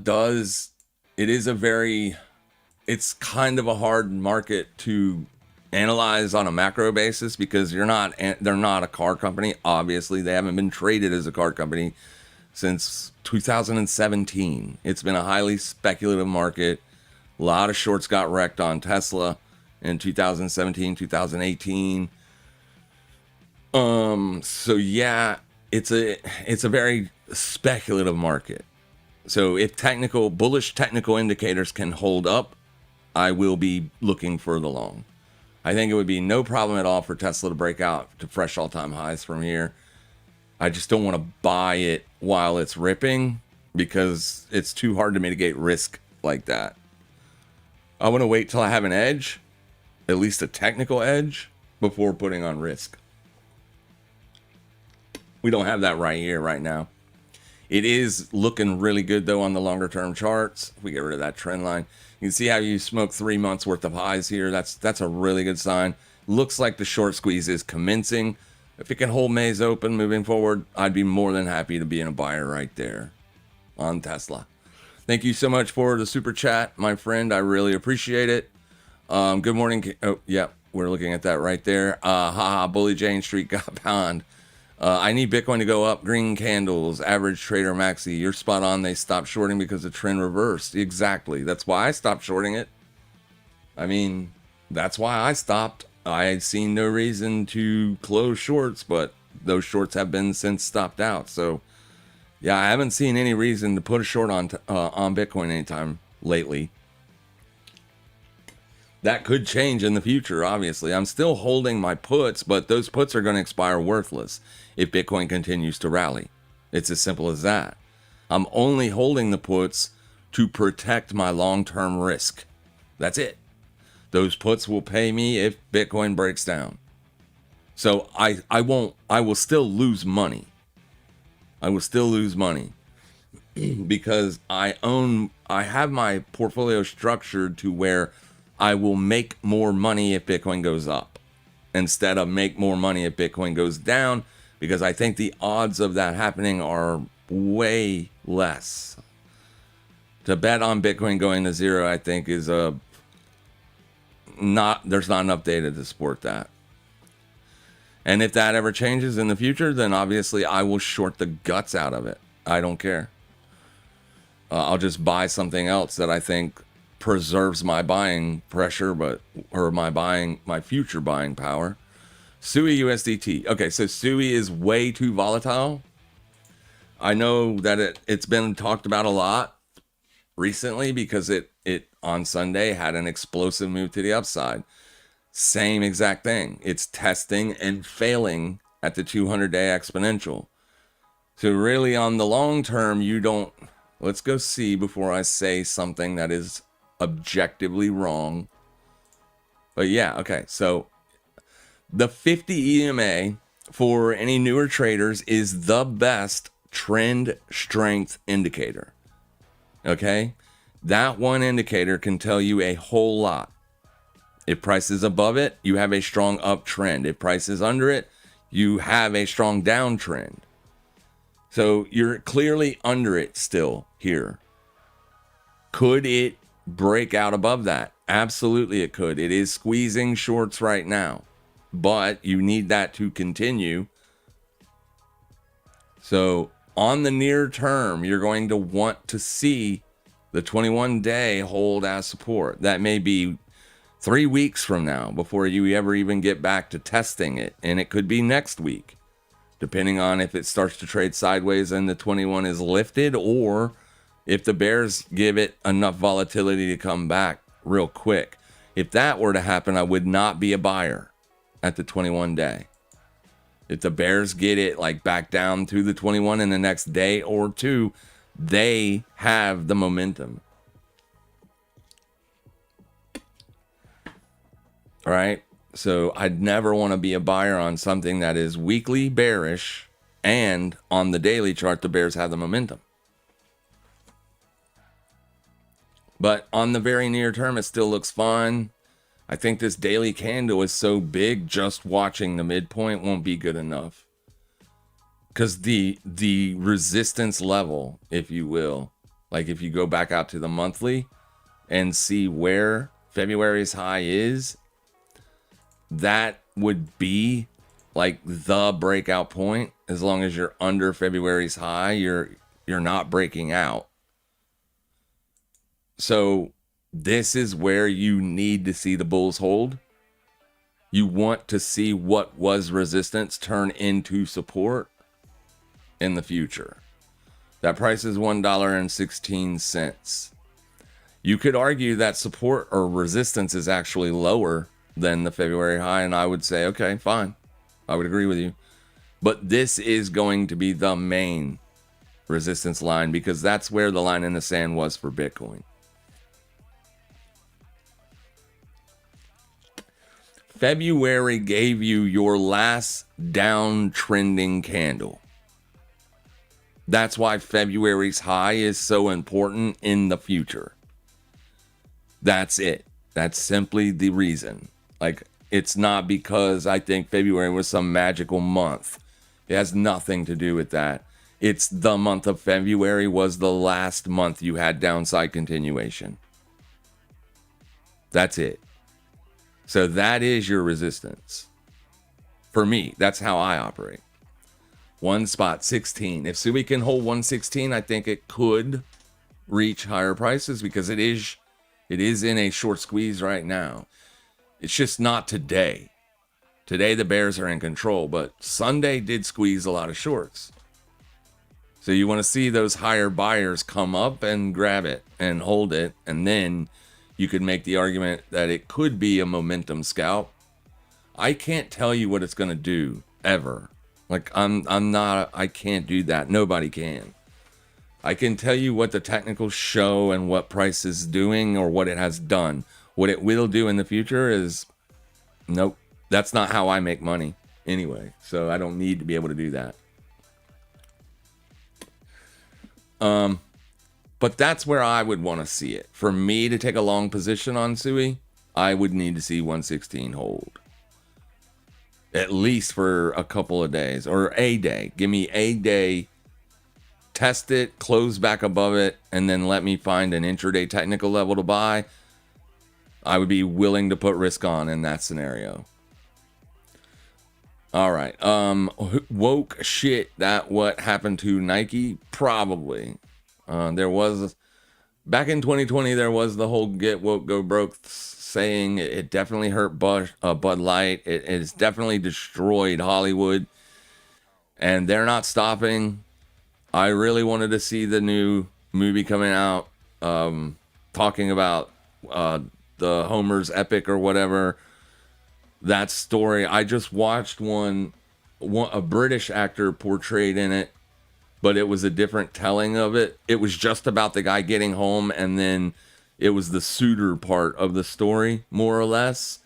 it's kind of a hard market to analyze on a macro basis because they're not a car company. Obviously, they haven't been traded as a car company since 2017. It's been a highly speculative market. A lot of shorts got wrecked on Tesla in 2017, 2018. So yeah, it's a very speculative market. So if bullish technical indicators can hold up, I will be looking for the long. I think it would be no problem at all for Tesla to break out to fresh all-time highs from here. I just don't want to buy it while it's ripping because it's too hard to mitigate risk like that. I want to wait till I have an edge, at least a technical edge, before putting on risk. We don't have that right here, right now. It is looking really good, though, on the longer-term charts. If we get rid of that trend line, you can see how you smoke 3 months worth of highs here. That's a really good sign. Looks like the short squeeze is commencing. If it can hold May's open moving forward, I'd be more than happy to be in a buyer right there on Tesla. Thank you so much for the super chat, my friend. I really appreciate it. Good morning. Oh, yeah, we're looking at that right there. Bully Jane Street got pound. I need Bitcoin to go up. Green candles, average trader Maxi. You're spot on. They stopped shorting because the trend reversed. Exactly. That's why I stopped shorting it. I mean, that's why I stopped. I had seen no reason to close shorts, but those shorts have been since stopped out. So, yeah, I haven't seen any reason to put a short on Bitcoin anytime lately. That could change in the future, obviously. I'm still holding my puts, but those puts are going to expire worthless if Bitcoin continues to rally. It's as simple as that. I'm only holding the puts to protect my long-term risk. That's it. Those puts will pay me if Bitcoin breaks down. So I will still lose money. I will still lose money because I have my portfolio structured to where I will make more money if Bitcoin goes up instead of make more money if Bitcoin goes down, because I think the odds of that happening are way less. To bet on Bitcoin going to zero, I think is there's not enough data to support that. And if that ever changes in the future, then obviously I will short the guts out of it. I don't care. I'll just buy something else that I think preserves my buying pressure, or my future buying power. SUI USDT. Okay, so SUI is way too volatile. I know that it's been talked about a lot recently because it on Sunday had an explosive move to the upside. Same exact thing. It's testing and failing at the 200-day exponential. So really on the long term, let's go see before I say something that is objectively wrong. But yeah, okay, so the 50 EMA for any newer traders is the best trend strength indicator. Okay, that one indicator can tell you a whole lot. If price is above it, you have a strong uptrend. If price is under it, you have a strong downtrend. So you're clearly under it still here. Could it break out above that? Absolutely it could. It is squeezing shorts right now, but you need that to continue. So on the near term, you're going to want to see the 21-day hold as support. That may be 3 weeks from now before you ever even get back to testing it, and it could be next week, depending on if it starts to trade sideways and the 21 is lifted, or if the bears give it enough volatility to come back real quick. If that were to happen, I would not be a buyer at the 21-day. If the bears get it like back down to the 21 in the next day or two, they have the momentum. All right. So I'd never want to be a buyer on something that is weekly bearish and on the daily chart, the bears have the momentum. But on the very near term, it still looks fine. I think this daily candle is so big, just watching the midpoint won't be good enough. Because the resistance level, if you will, like if you go back out to the monthly and see where February's high is, that would be like the breakout point. As long as you're under February's high, you're not breaking out. So this is where you need to see the bulls hold. You want to see what was resistance turn into support in the future. That price is $1.16. You could argue that support or resistance is actually lower than the February high, and I would say, okay, fine. I would agree with you. But this is going to be the main resistance line because that's where the line in the sand was for Bitcoin. February gave you your last downtrending candle. That's why February's high is so important in the future. That's it. That's simply the reason. Like, it's not because I think February was some magical month. It has nothing to do with that. It's the month of February was the last month you had downside continuation. That's it. So that is your resistance. For me, that's how I operate. One spot, 16. If Sui can hold 116, I think it could reach higher prices because it is in a short squeeze right now. It's just not today. Today the bears are in control, but Sunday did squeeze a lot of shorts. So you want to see those higher buyers come up and grab it and hold it, and then you could make the argument that it could be a momentum scalp. I can't tell you what it's going to do ever. Like I can't do that. Nobody can. I can tell you what the technicals show and what price is doing or what it has done. What it will do in the future is, nope. That's not how I make money anyway. So I don't need to be able to do that. But that's where I would want to see it. For me to take a long position on Sui, I would need to see 116 hold. At least for a couple of days or a day. Give me a day, test it, close back above it, and then let me find an intraday technical level to buy. I would be willing to put risk on in that scenario. All right. Woke shit. That what happened to Nike? Probably. There was, back in 2020, there was the whole get woke, go broke saying. It definitely hurt Bud Light. It has definitely destroyed Hollywood. And they're not stopping. I really wanted to see the new movie coming out, talking about the Homer's Epic or whatever. That story. I just watched one, a British actor portrayed in it, but it was a different telling of it. It was just about the guy getting home, and then it was the suitor part of the story, more or less.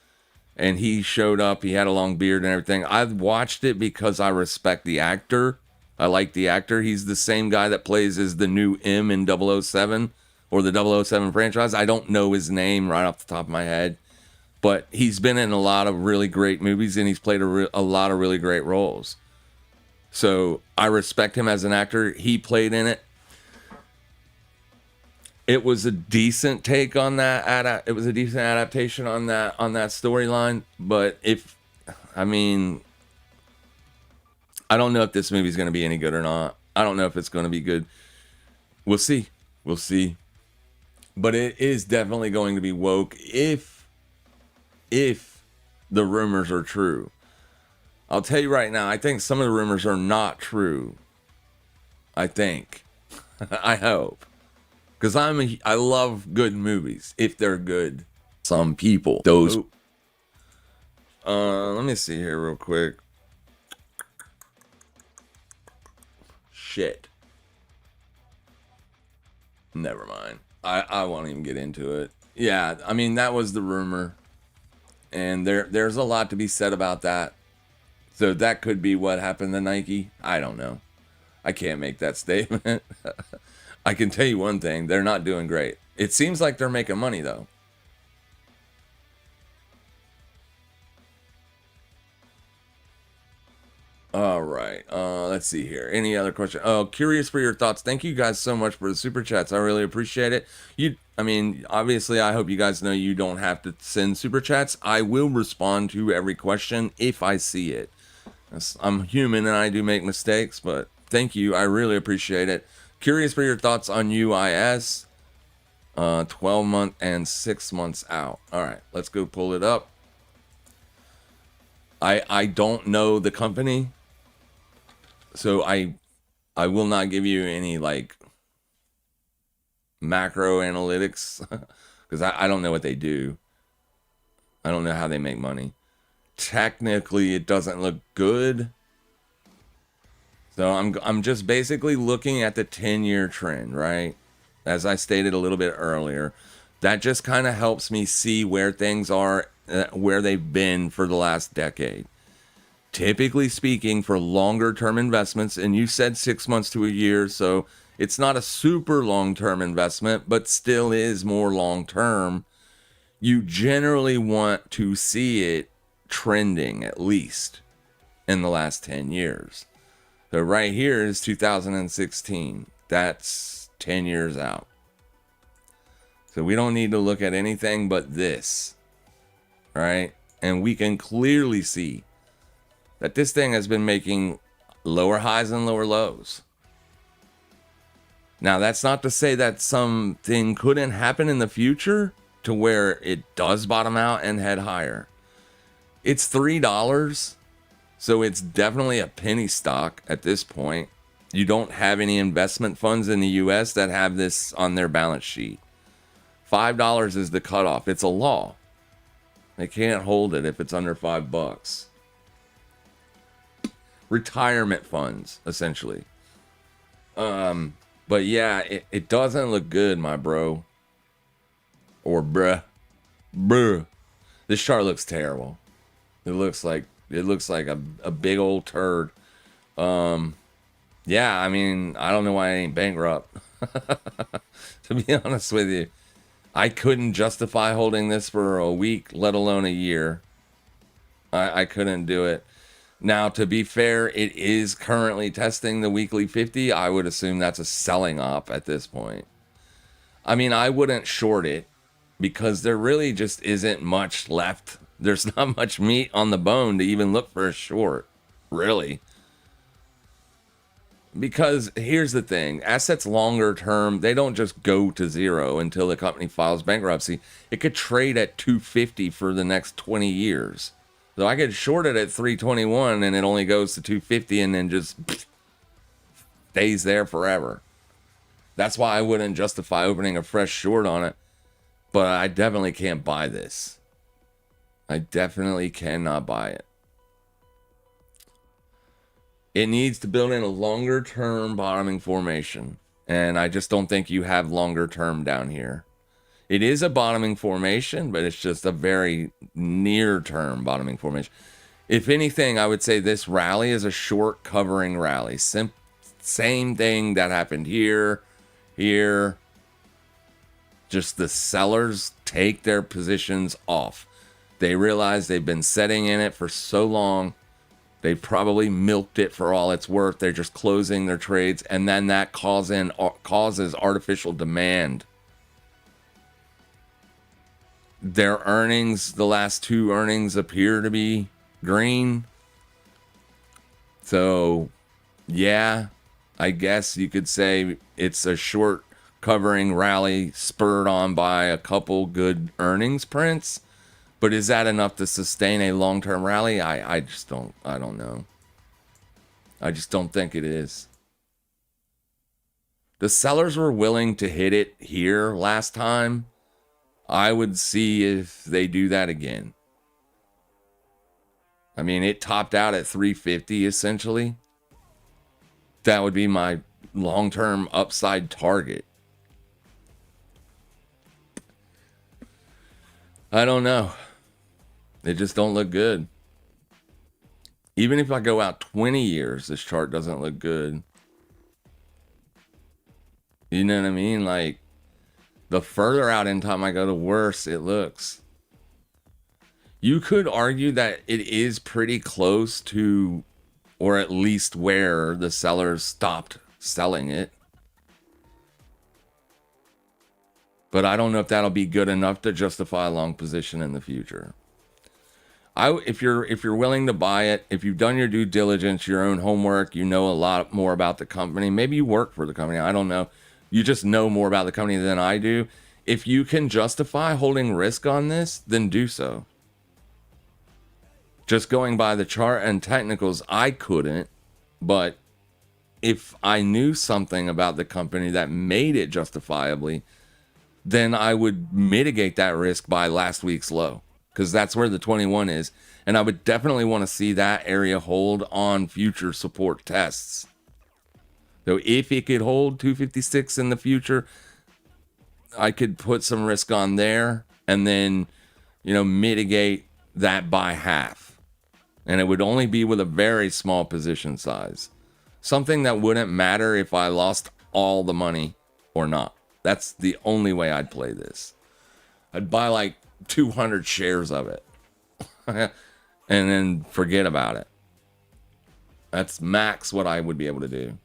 And he showed up. He had a long beard and everything. I watched it because I respect the actor. I like the actor. He's the same guy that plays as the new M in 007 or the 007 franchise. I don't know his name right off the top of my head, but he's been in a lot of really great movies and he's played a lot of really great roles. So I respect him as an actor. He played in it. It was a decent take on that. It was a decent adaptation on that storyline. But I don't know if this movie's going to be any good or not. I don't know if it's going to be good. We'll see. But it is definitely going to be woke if the rumors are true. I'll tell you right now, I think some of the rumors are not true. I think. I hope. Because I love good movies, if they're good. Some people. Those. Let me see here real quick. Shit. Never mind. I won't even get into it. Yeah, I mean, that was the rumor. And there's a lot to be said about that. So that could be what happened to Nike. I don't know. I can't make that statement. I can tell you one thing, they're not doing great. It seems like they're making money though. All right. Let's see here. Any other question? Oh, curious for your thoughts. Thank you guys so much for the super chats. I really appreciate it. I mean, obviously, I hope you guys know you don't have to send super chats. I will respond to every question if I see it. I'm human and I do make mistakes, but thank you. I really appreciate it. Curious for your thoughts on UIS. 12 month and 6 months out. All right, let's go pull it up. I don't know the company. So I will not give you any like macro analytics because I don't know what they do. I don't know how they make money. Technically, it doesn't look good. So I'm just basically looking at the 10-year trend, right? As I stated a little bit earlier, that just kind of helps me see where things are, where they've been for the last decade. Typically speaking, for longer term investments, and you said 6 months to a year, so it's not a super long term investment, but still is more long term. You generally want to see it trending at least in the last 10 years. So right here is 2016. That's 10 years out. So we don't need to look at anything but this, right? And we can clearly see that this thing has been making lower highs and lower lows. Now, that's not to say that something couldn't happen in the future to where it does bottom out and head higher. It's $3, so it's definitely a penny stock at this point. You don't have any investment funds in the US that have this on their balance sheet. $5 is the cutoff. It's a law. They can't hold it if it's under $5. Retirement funds, essentially. But yeah, it doesn't look good, my bro. Or bruh. This chart looks terrible. It looks like a big old turd. Yeah, I mean, I don't know why I ain't bankrupt. To be honest with you, I couldn't justify holding this for a week, let alone a year. I couldn't do it. Now, to be fair, it is currently testing the weekly 50. I would assume that's a selling op at this point. I mean, I wouldn't short it because there really just isn't much left. There's not much meat on the bone to even look for a short, really. Because here's the thing, assets longer term, they don't just go to zero until the company files bankruptcy. It could trade at 250 for the next 20 years. So I could short it at 321 and it only goes to 250 and then just stays there forever. That's why I wouldn't justify opening a fresh short on it. But I definitely can't buy this. I definitely cannot buy it. It needs to build in a longer term bottoming formation. And I just don't think you have longer term down here. It is a bottoming formation, but it's just a very near term bottoming formation. If anything, I would say this rally is a short covering rally. Same thing that happened here. Just the sellers take their positions off. They realize they've been sitting in it for so long. They probably milked it for all it's worth. They're just closing their trades. And then that causes artificial demand. Their earnings, the last two earnings appear to be green. So, yeah, I guess you could say it's a short covering rally spurred on by a couple good earnings prints. But is that enough to sustain a long-term rally? I don't know. I just don't think it is. The sellers were willing to hit it here last time. I would see if they do that again. I mean, it topped out at 350 essentially. That would be my long-term upside target. I don't know. They just don't look good. Even if I go out 20 years, this chart doesn't look good. You know what I mean? Like, the further out in time I go, the worse it looks. You could argue that it is pretty close to, or at least where the sellers stopped selling it. But I don't know if that'll be good enough to justify a long position in the future. If you're willing to buy it, if you've done your due diligence, your own homework, you know a lot more about the company. Maybe you work for the company. I don't know. You just know more about the company than I do. If you can justify holding risk on this, then do so. Just going by the chart and technicals, I couldn't. But if I knew something about the company that made it justifiably, then I would mitigate that risk by last week's low, because that's where the 21 is. And I would definitely want to see that area hold on future support tests. So if it could hold 256 in the future, I could put some risk on there and then, mitigate that by half. And it would only be with a very small position size. Something that wouldn't matter if I lost all the money or not. That's the only way I'd play this. I'd buy like 200 shares of it and then forget about it. That's max what I would be able to do.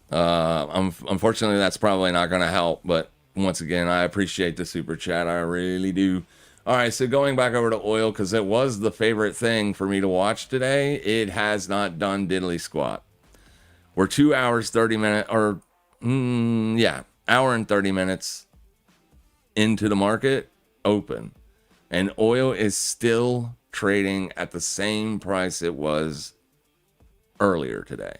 Unfortunately, that's probably not going to help. But once again, I appreciate the super chat. I really do. All right, so going back over to oil, because it was the favorite thing for me to watch today. It has not done diddly squat. We're 2 hours, 30 minutes, or hour and 30 minutes into the market open, and oil is still trading at the same price it was earlier today.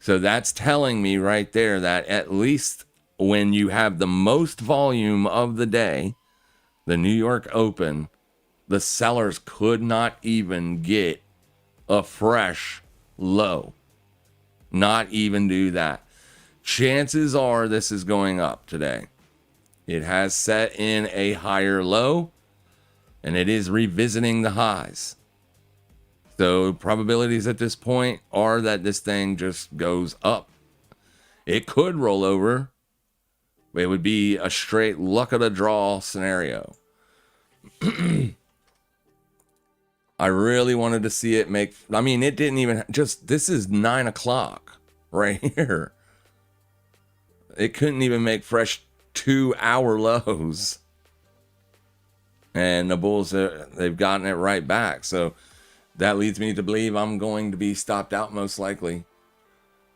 So that's telling me right there that at least when you have the most volume of the day, the New York Open, the sellers could not even get a fresh low. Not even do that. Chances are this is going up today. It has set in a higher low, and it is revisiting the highs. So probabilities at this point are that this thing just goes up. It could roll over. It would be a straight luck of the draw scenario. I really wanted to see it make... it didn't even... This is 9 o'clock right here. It couldn't even make fresh 2-hour lows. And the bulls, they've gotten it right back. So that leads me to believe I'm going to be stopped out most likely.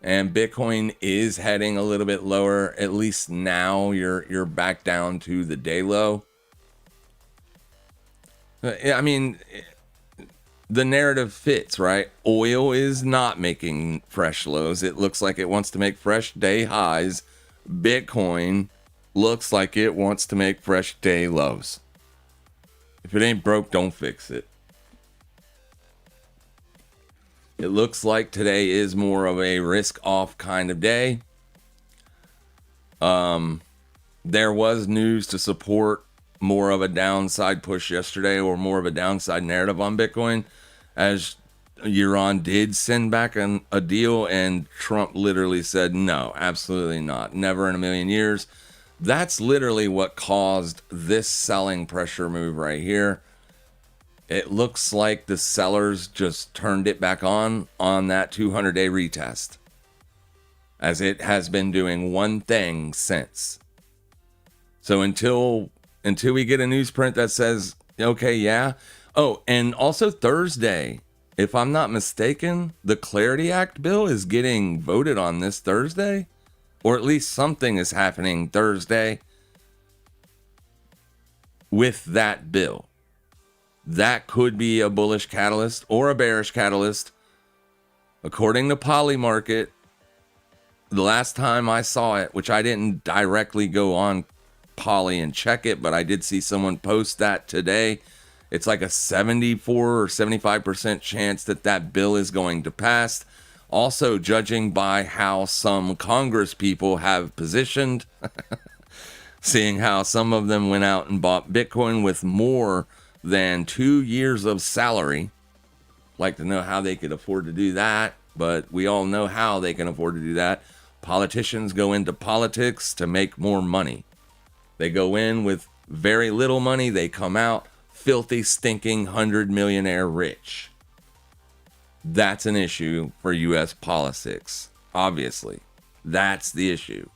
And Bitcoin is heading a little bit lower. At least now you're back down to the day low. The narrative fits, right? Oil is not making fresh lows. It looks like it wants to make fresh day highs. Bitcoin looks like it wants to make fresh day lows. If it ain't broke, don't fix it. It looks like today is more of a risk off kind of day. There was news to support more of a downside push yesterday, or more of a downside narrative on Bitcoin, as Iran did send back a deal, and Trump literally said, no, absolutely not. Never in a million years. That's literally what caused this selling pressure move right here. It looks like the sellers just turned it back on that 200-day retest, as it has been doing one thing since. So until we get a newsprint that says, okay, yeah. Oh, and also Thursday, if I'm not mistaken, the Clarity Act bill is getting voted on this Thursday, or at least something is happening Thursday with that bill. That could be a bullish catalyst or a bearish catalyst. According to Polymarket, the last time I saw it, which I didn't directly go on Poly and check it, but I did see someone post that today. It's like a 74 or 75% chance that bill is going to pass. Also, judging by how some Congress people have positioned, seeing how some of them went out and bought Bitcoin with more than 2 years of salary. Like to know how they could afford to do that, but we all know how they can afford to do that. Politicians go into politics to make more money. They go in with very little money. They come out filthy, stinking 100-millionaire rich. That's an issue for U.S. politics, obviously. That's the issue.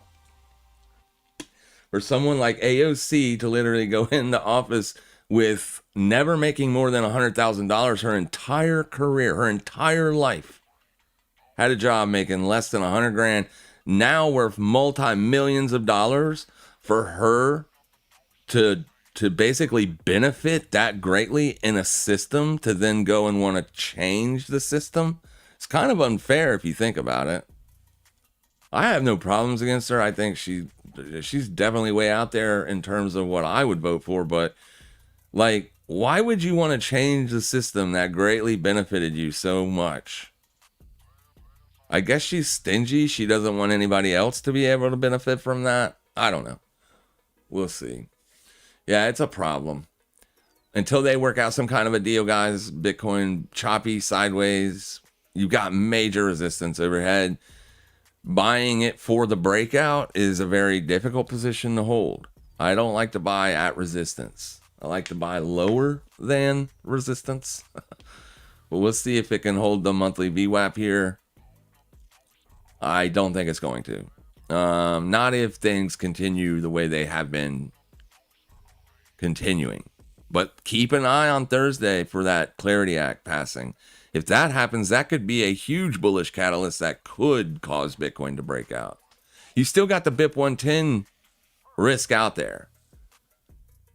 For someone like AOC to literally go into office with never making more than $100,000 her entire career, her entire life, had a job making less than 100 grand, now worth multi-millions of dollars, for her to basically benefit that greatly in a system to then go and want to change the system. It's kind of unfair if you think about it. I have no problems against her. I think she's definitely way out there in terms of what I would vote for, but like, why would you want to change the system that greatly benefited you so much? I guess she's stingy. She doesn't want anybody else to be able to benefit from that. I don't know. We'll see. Yeah, it's a problem. Until they work out some kind of a deal, guys, Bitcoin choppy sideways. You've got major resistance overhead. Buying it for the breakout is a very difficult position to hold. I don't like to buy at resistance. I like to buy lower than resistance. But we'll see if it can hold the monthly VWAP here. I don't think it's going to. Not if things continue the way they have been continuing. But keep an eye on Thursday for that Clarity Act passing. If that happens, that could be a huge bullish catalyst that could cause Bitcoin to break out. You still got the BIP 110 risk out there.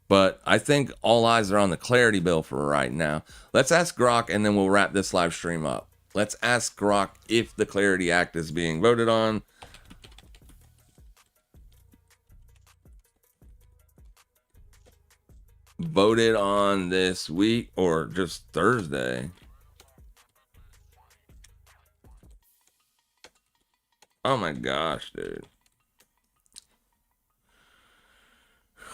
But I think all eyes are on the Clarity bill for right now. Let's ask Grok, and then we'll wrap this live stream up. Let's ask Grok if the Clarity Act is being voted on. Voted on this week or just Thursday. Oh my gosh, dude.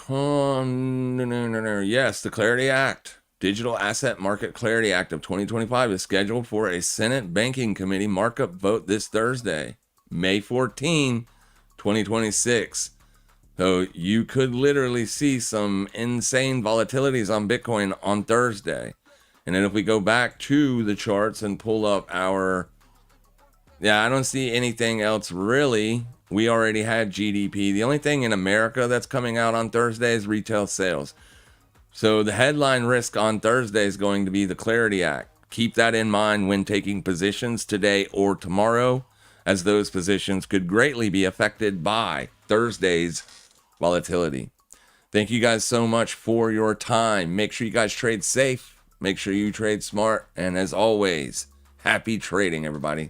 Oh, no. Yes, the Clarity Act, Digital Asset Market Clarity Act of 2025 is scheduled for a Senate Banking Committee markup vote this Thursday, May 14, 2026. So you could literally see some insane volatilities on Bitcoin on Thursday. And then if we go back to the charts and pull up our... Yeah, I don't see anything else really. We already had GDP. The only thing in America that's coming out on Thursday is retail sales. So the headline risk on Thursday is going to be the Clarity Act. Keep that in mind when taking positions today or tomorrow, as those positions could greatly be affected by Thursday's volatility. Thank you guys so much for your time. Make sure you guys trade safe. Make sure you trade smart. And as always, happy trading, everybody.